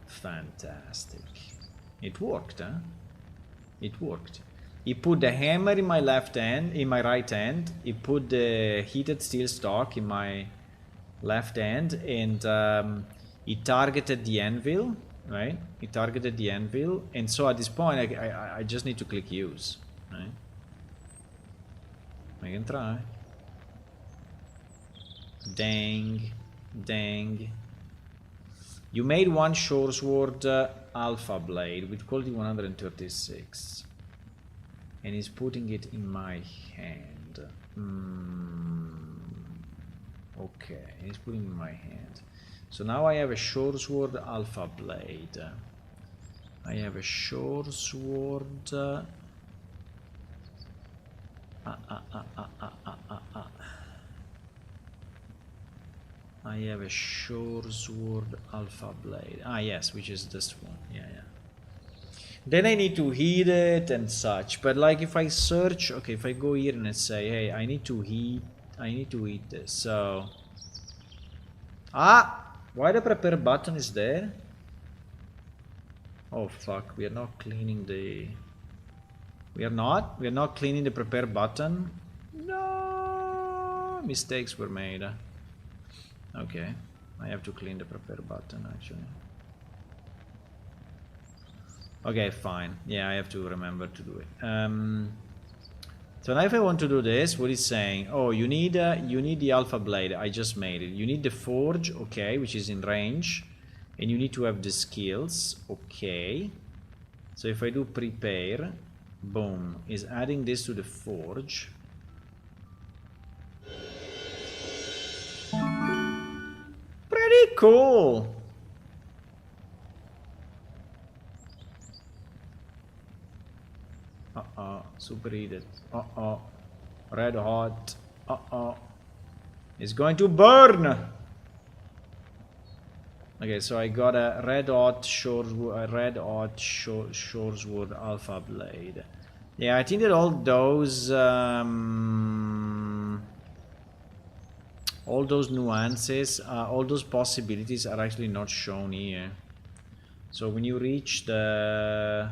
fantastic. It worked, huh? It worked. He put the hammer in my left hand, in my right hand. He put the heated steel stock in my left hand, and he targeted the anvil, right? He targeted the anvil, and so at this point I just need to click use, right? I can try. Dang. You made one short sword alpha blade with quality 136. And he's putting it in my hand. Okay, he's putting it in my hand. So now I have a short sword alpha blade. I have a short sword. I have a short sword alpha blade. Ah, yes, which is this one. Yeah. Then I need to heat it and such. But like if I search, okay, if I go here and I say, hey, I need to heat this. So, why the prepare button is there? Oh fuck, we are not cleaning the. We are not cleaning the prepare button. No, mistakes were made. Okay, I have to clean the prepare button actually. Okay, fine. Yeah, I have to remember to do it. So now if I want to do this, what is saying? Oh, you need the alpha blade. I just made it. You need the forge, okay, which is in range, and you need to have the skills, okay. So if I do prepare, boom, is adding this to the forge. Pretty cool. Superheated. Red hot. It's going to burn. Okay, so I got a red hot sword alpha blade. Yeah, I think that all those nuances, all those possibilities are actually not shown here. So when you reach the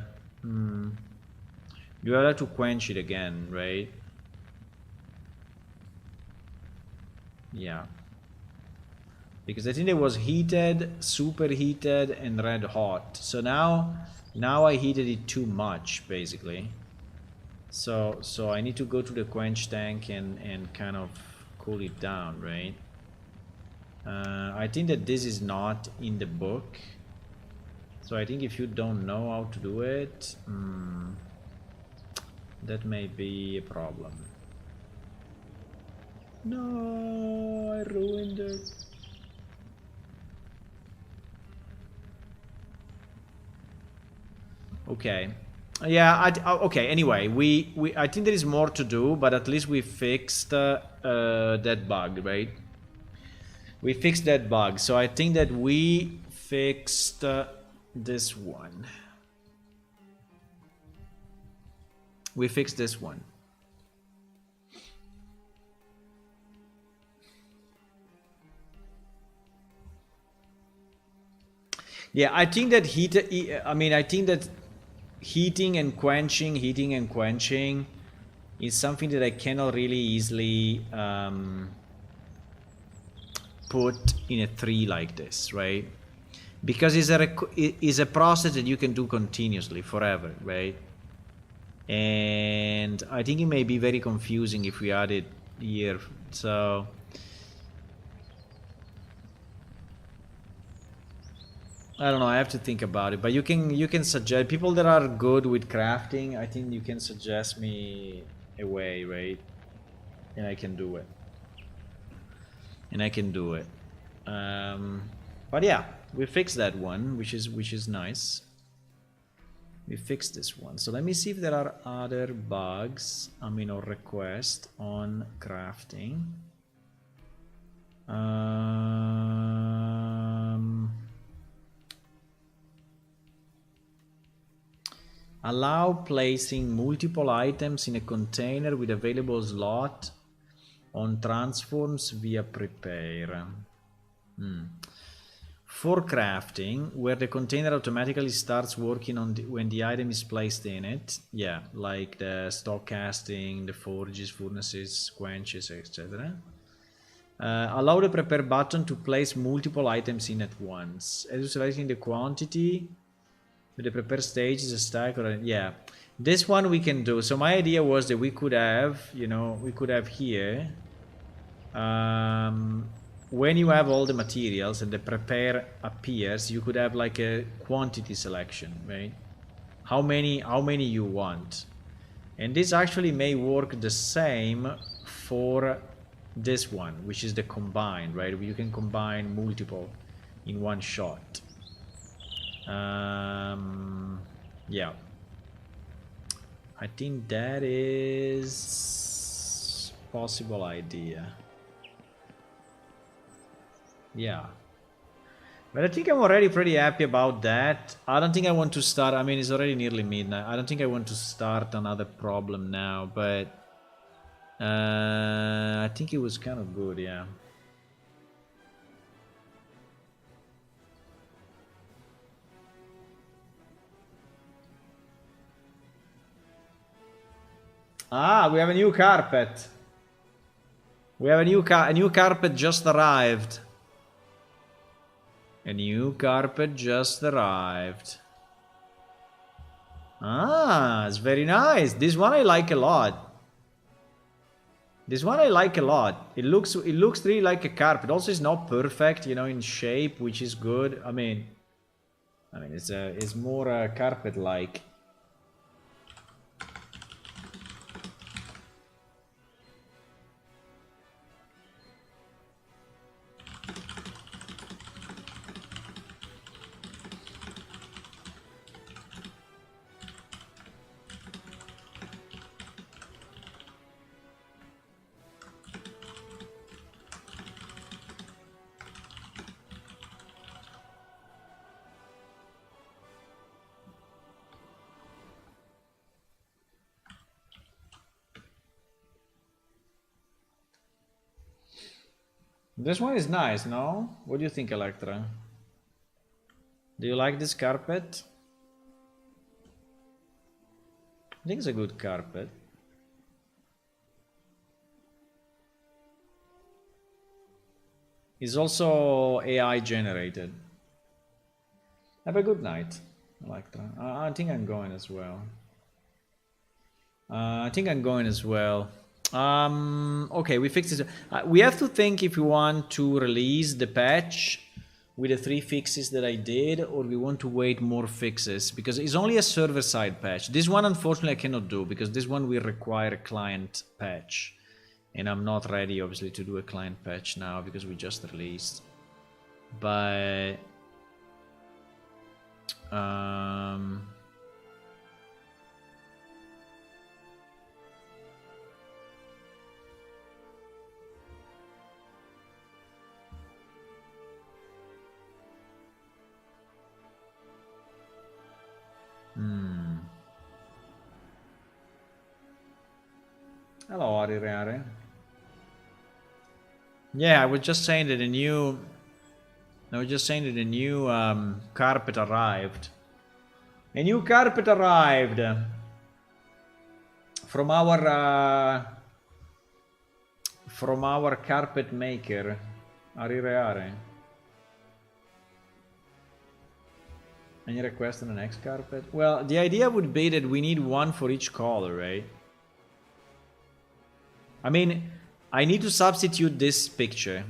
you have to quench it again, right? Yeah. Because I think it was heated, superheated, and red hot. So now I heated it too much, basically. So I need to go to the quench tank and kind of cool it down, right? I think that this is not in the book. So I think if you don't know how to do it, that may be a problem. No, I ruined it. Okay. Yeah, okay, anyway, I think there is more to do, but at least we fixed that bug, right? We fixed that bug, so I think that we fixed this one. We fixed this one. Yeah, I think that I think that heating and quenching is something that I cannot really easily put in a tree like this, right? Because it's a process that you can do continuously forever, right? And I think it may be very confusing if we add it here. So I don't know, I have to think about it, but you can suggest people that are good with crafting. I think you can suggest me a way, right? And I can do it. But yeah, we fixed that one, which is nice. We fixed this one. So let me see if there are other bugs, or requests on crafting. Allow placing multiple items in a container with available slot on transforms via prepare. For crafting, where the container automatically starts working on when the item is placed in it. Yeah, like the stock casting, the forges, furnaces, quenches, etc. Allow the prepare button to place multiple items in at once. As you selecting the quantity, with the prepare stage is a stack or yeah. This one we can do. So my idea was that we could have, we could have here when you have all the materials and the prepare appears, you could have like a quantity selection, right? How many you want. And this actually may work the same for this one, which is the combined, right? You can combine multiple in one shot. Yeah. I think that is possible idea. Yeah. But I think I'm already pretty happy about that. I don't think I want to start. I mean, it's already nearly midnight. I don't think I want to start another problem now, but I think it was kind of good, yeah. Ah, we have a new carpet. We have a new carpet just arrived. A new carpet just arrived. Ah, it's very nice. This one I like a lot. This one I like a lot. It looks really like a carpet. Also, it's not perfect, you know, in shape, which is good. I mean, it's more carpet-like. This one is nice, no? What do you think, Electra? Do you like this carpet? I think it's a good carpet. It's also AI generated. Have a good night, Electra. I think I'm going as well. Okay, we fixed it. We have to think if we want to release the patch with the 3 fixes that I did, or we want to wait more fixes, because it's only a server-side patch. This one, unfortunately, I cannot do, because this one will require a client patch. And I'm not ready, obviously, to do a client patch now, because we just released. But... Hello, Arireare. Yeah, I was just saying that the new... carpet arrived. A new carpet arrived from our carpet maker, Arireare. Any request on the next carpet? Well, the idea would be that we need one for each color, right? I mean, I need to substitute this picture,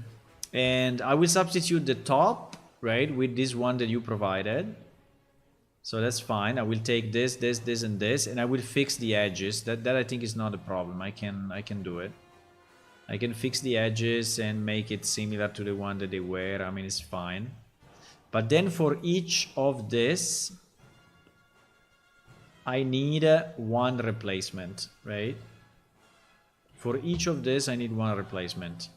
and I will substitute the top, right, with this one that you provided. So that's fine. I will take this, and this, and I will fix the edges. That I think is not a problem. I can do it. I can fix the edges and make it similar to the one that they were. I mean, it's fine. But then for each of this, I need one replacement, right? For each of this, I need one replacement.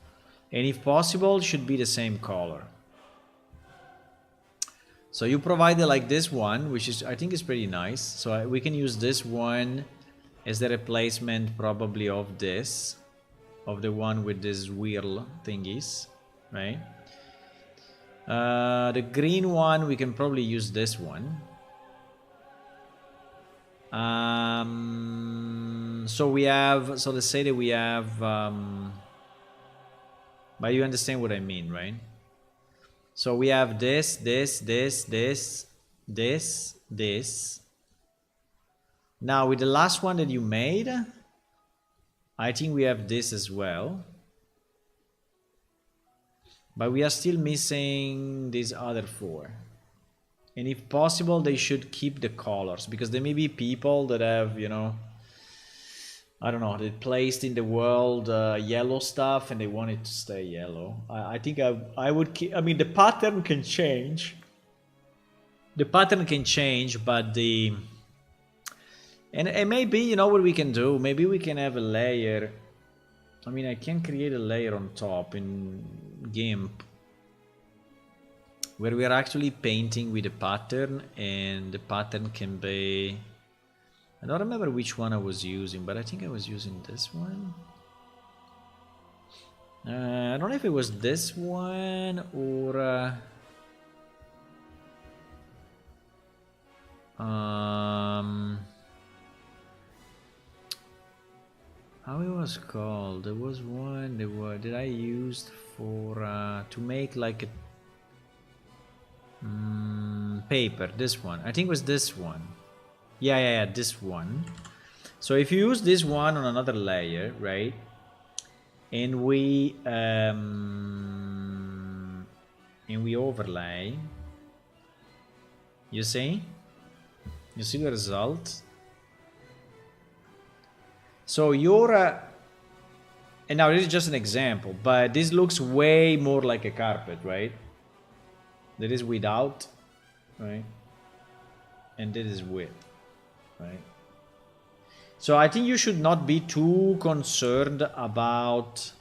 And if possible, should be the same color. So you provided like this one, which is, I think is pretty nice. So we can use this one as the replacement probably of this, of the one with these wheel thingies, right? The green one, we can probably use this one. So we have, so let's say that we have, but you understand what I mean, right? So we have this. Now with the last one that you made, I think we have this as well. But we are still missing these other 4. And if possible, they should keep the colors, because there may be people that have, you know, I don't know, they placed in the world yellow stuff and they want it to stay yellow. I think I would keep, I mean, the pattern can change. The pattern can change, but the... And maybe, you know what we can do? Maybe we can have a layer. I mean, I can create a layer on top in GIMP where we are actually painting with a pattern, and the pattern can be... I don't remember which one I was using, but I think I was using this one. I don't know if it was this one or... how it was called? There was one that I used for to make like a paper. This one, I think it was this one. Yeah, this one. So if you use this one on another layer, right? And we overlay. You see the result. So your and now this is just an example, but this looks way more like a carpet, right? That is without, right? And this is with, right? So I think you should not be too concerned about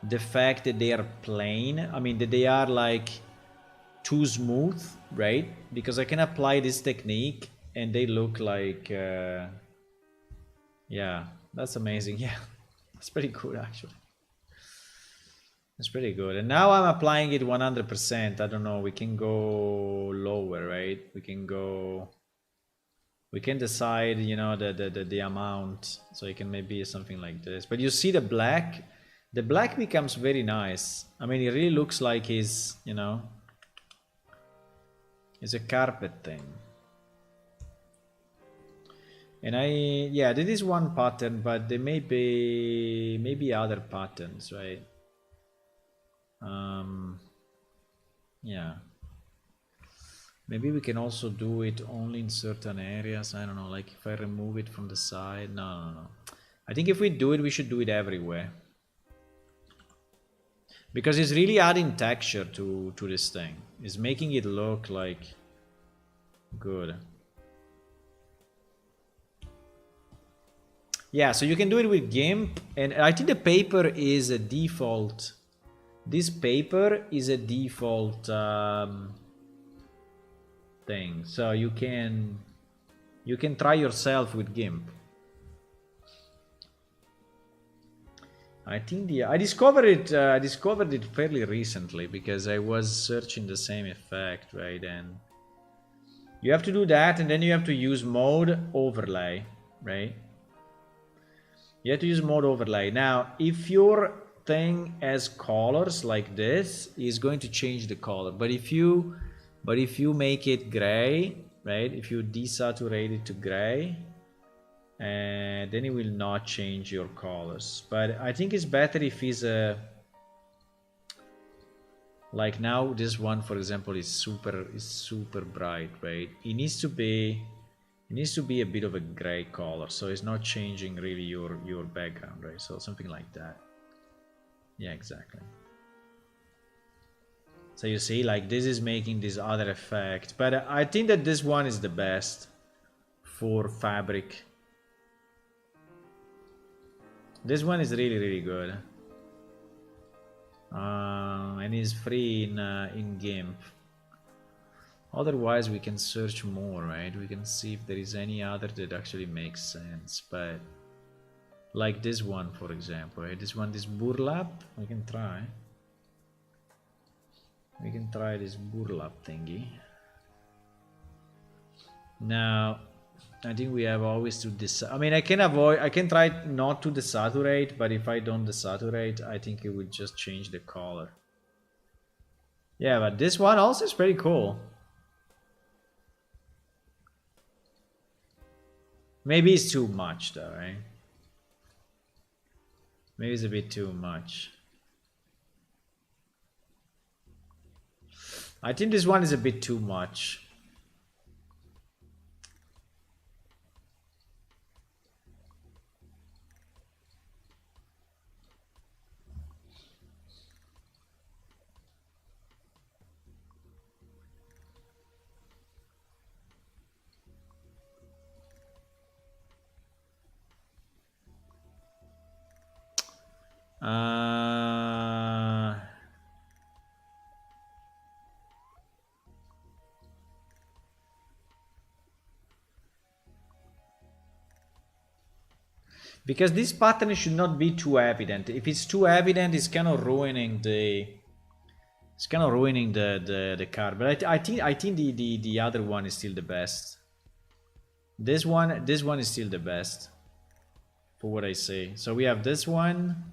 the fact that they are plain. I mean, that they are like too smooth, right? Because I can apply this technique and they look like, yeah, that's amazing. Yeah, that's pretty good actually. That's pretty good. And now I'm applying it 100%. I don't know, we can go lower, right? We can decide, you know, the amount. So it can maybe something like this. But you see the black becomes very nice. I mean, it really looks like it's, you know, it's a carpet thing. And yeah, this is one pattern, but there may be other patterns, right? Yeah. Maybe we can also do it only in certain areas. I don't know, like if I remove it from the side. No. I think if we do it, we should do it everywhere. Because it's really adding texture to this thing. It's making it look like good. Yeah, so you can do it with GIMP. And I think the paper is a default. This paper is a default thing. So you can try yourself with GIMP. I think I discovered it fairly recently because I was searching the same effect, right? And you have to do that, and then you have to use mode overlay, right? You have to use mode overlay. Now, if your thing has colors like this, it's going to change the color. But if you make it gray, right? If you desaturate it to gray, and then it will not change your colors. But I think it's better if it's like now this one, for example, is super bright, right? It needs to be a bit of a gray color, so it's not changing really your background, right? So something like that. Yeah, exactly. So you see, like this is making this other effect, but I think that this one is the best for fabric. This one is really good, and is free in GIMP. Otherwise, we can search more, right? We can see if there is any other that actually makes sense. But like this one, for example, right? This burlap, we can try. We can try this burlap thingy. Now, I think we have always to desaturate. I mean, I can try not to desaturate, but if I don't desaturate, I think it would just change the color. Yeah, but this one also is pretty cool. Maybe it's too much though, right? Maybe it's a bit too much. I think this one is a bit too much. Because this pattern should not be too evident. If it's too evident, it's kind of ruining the. It's kind of ruining the card. But I think the other one is still the best. This one is still the best, for what I say. So we have this one,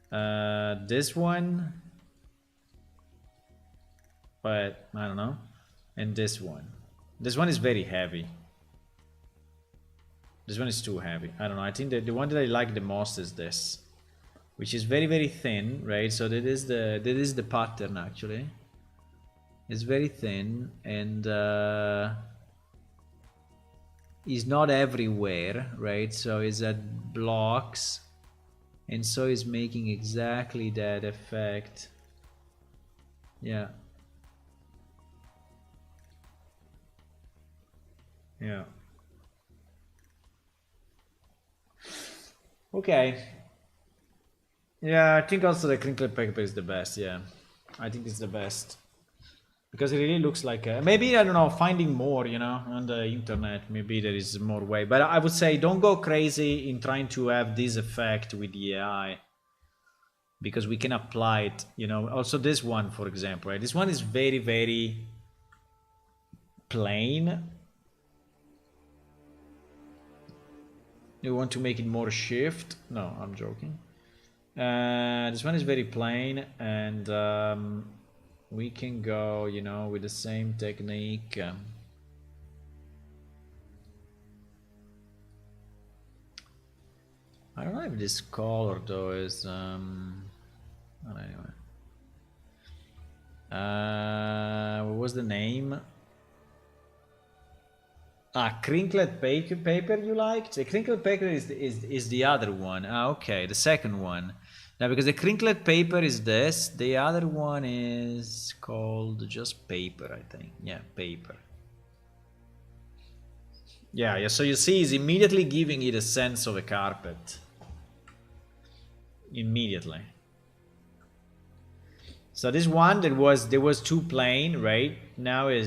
this one, but I don't know, and this one. This one is very heavy. This one is too heavy. I don't know. I think that the one that I like the most is this, which is very, very thin, right? So that is the pattern actually. It's very thin and is not everywhere, right? So it's at blocks, and so it's making exactly that effect. Yeah. Yeah. Okay. Yeah, I think also the crinkle paper is the best. Yeah, I think it's the best because it really looks like maybe, I don't know, finding more, you know, on the internet. Maybe there is more way, but I would say don't go crazy in trying to have this effect with the AI, because we can apply it, you know. Also this one, for example, right? This one is very, very plain. You want to make it more shift? No, I'm joking. This one is very plain, and we can go, you know, with the same technique. I don't know if this color though is well, anyway. What was the name? Ah, crinkled paper you liked? The crinkled paper is the other one. Ah, okay, the second one. Now, because the crinkled paper is this, the other one is called just paper, I think. Yeah, paper. Yeah, so you see, it's immediately giving it a sense of a carpet. Immediately. So this one there was too plain, right? Now I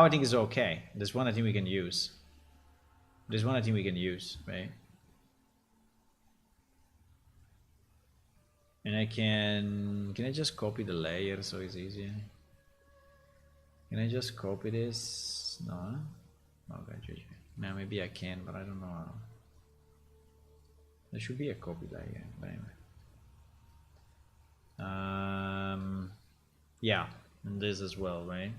think it's okay. This one I think we can use. This one I think we can use, right? And can I just copy the layer so it's easier? Can I just copy this? No? Okay, GG. Now maybe I can, but I don't know how. There should be a copy layer, but anyway. Yeah, and this as well, right?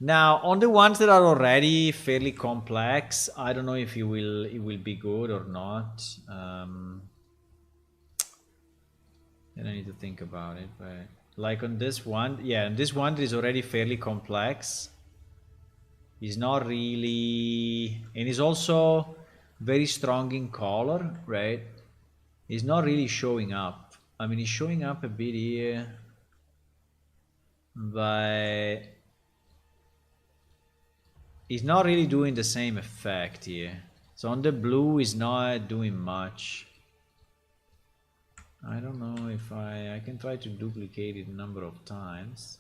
Now, on the ones that are already fairly complex, I don't know if it will be good or not. And I need to think about it, but like on this one, yeah, and this one is already fairly complex. It's not really, and it's also very strong in color, right? It's not really showing up. I mean, it's showing up a bit here, but it's not really doing the same effect here. So on the blue, it's not doing much. I don't know if I can try to duplicate it a number of times.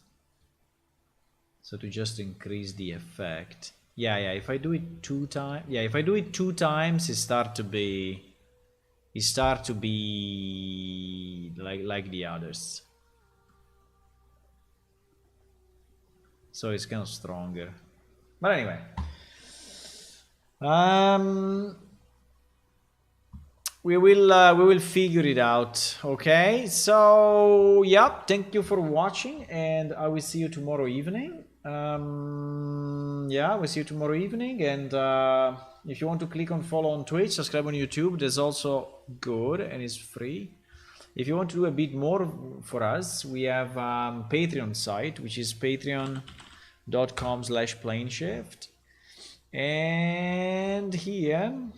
So to just increase the effect. Yeah, if I do it 2 times, yeah, if I do it 2 times, it start to be like the others. So it's kind of stronger. But anyway. We will figure it out. Okay, so yeah, thank you for watching, and I will see you tomorrow evening. Yeah, we'll see you tomorrow evening, and if you want to click on follow on Twitch, subscribe on YouTube, that's also good and it's free. If you want to do a bit more for us, we have Patreon site, which is patreon.com/planeshift. And here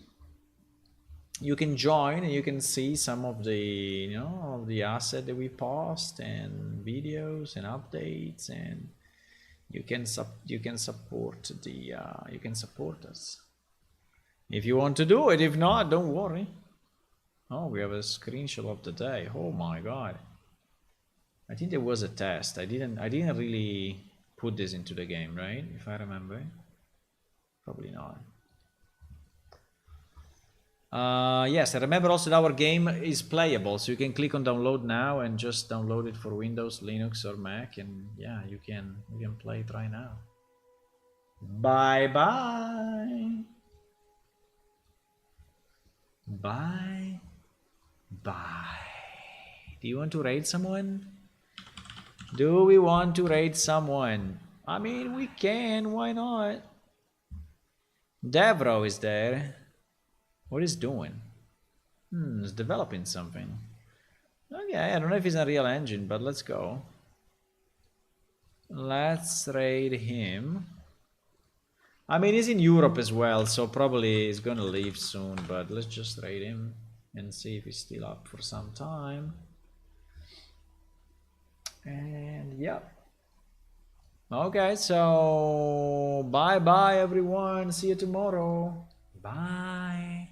you can join and you can see some of the of the asset that we post and videos and updates, and you can support us if you want to do it. If not, don't worry. Oh, we have a screenshot of the day. Oh my god, I think there was a test. I didn't really put this into the game, right? If I remember. Probably not. Yes, I remember also that our game is playable, so you can click on download now and just download it for Windows, Linux, or Mac, and yeah, you can play it right now. Bye bye. Bye bye. Do you want to raid someone? Do we want to raid someone? I mean, we can. Why not? Devro is there. What is doing? He's developing something. Okay, I don't know if he's a real engine, but let's go. Let's raid him. I mean, he's in Europe as well, so probably he's gonna leave soon, but let's just raid him and see if he's still up for some time. And yeah. Okay, so bye bye everyone. See you tomorrow. Bye.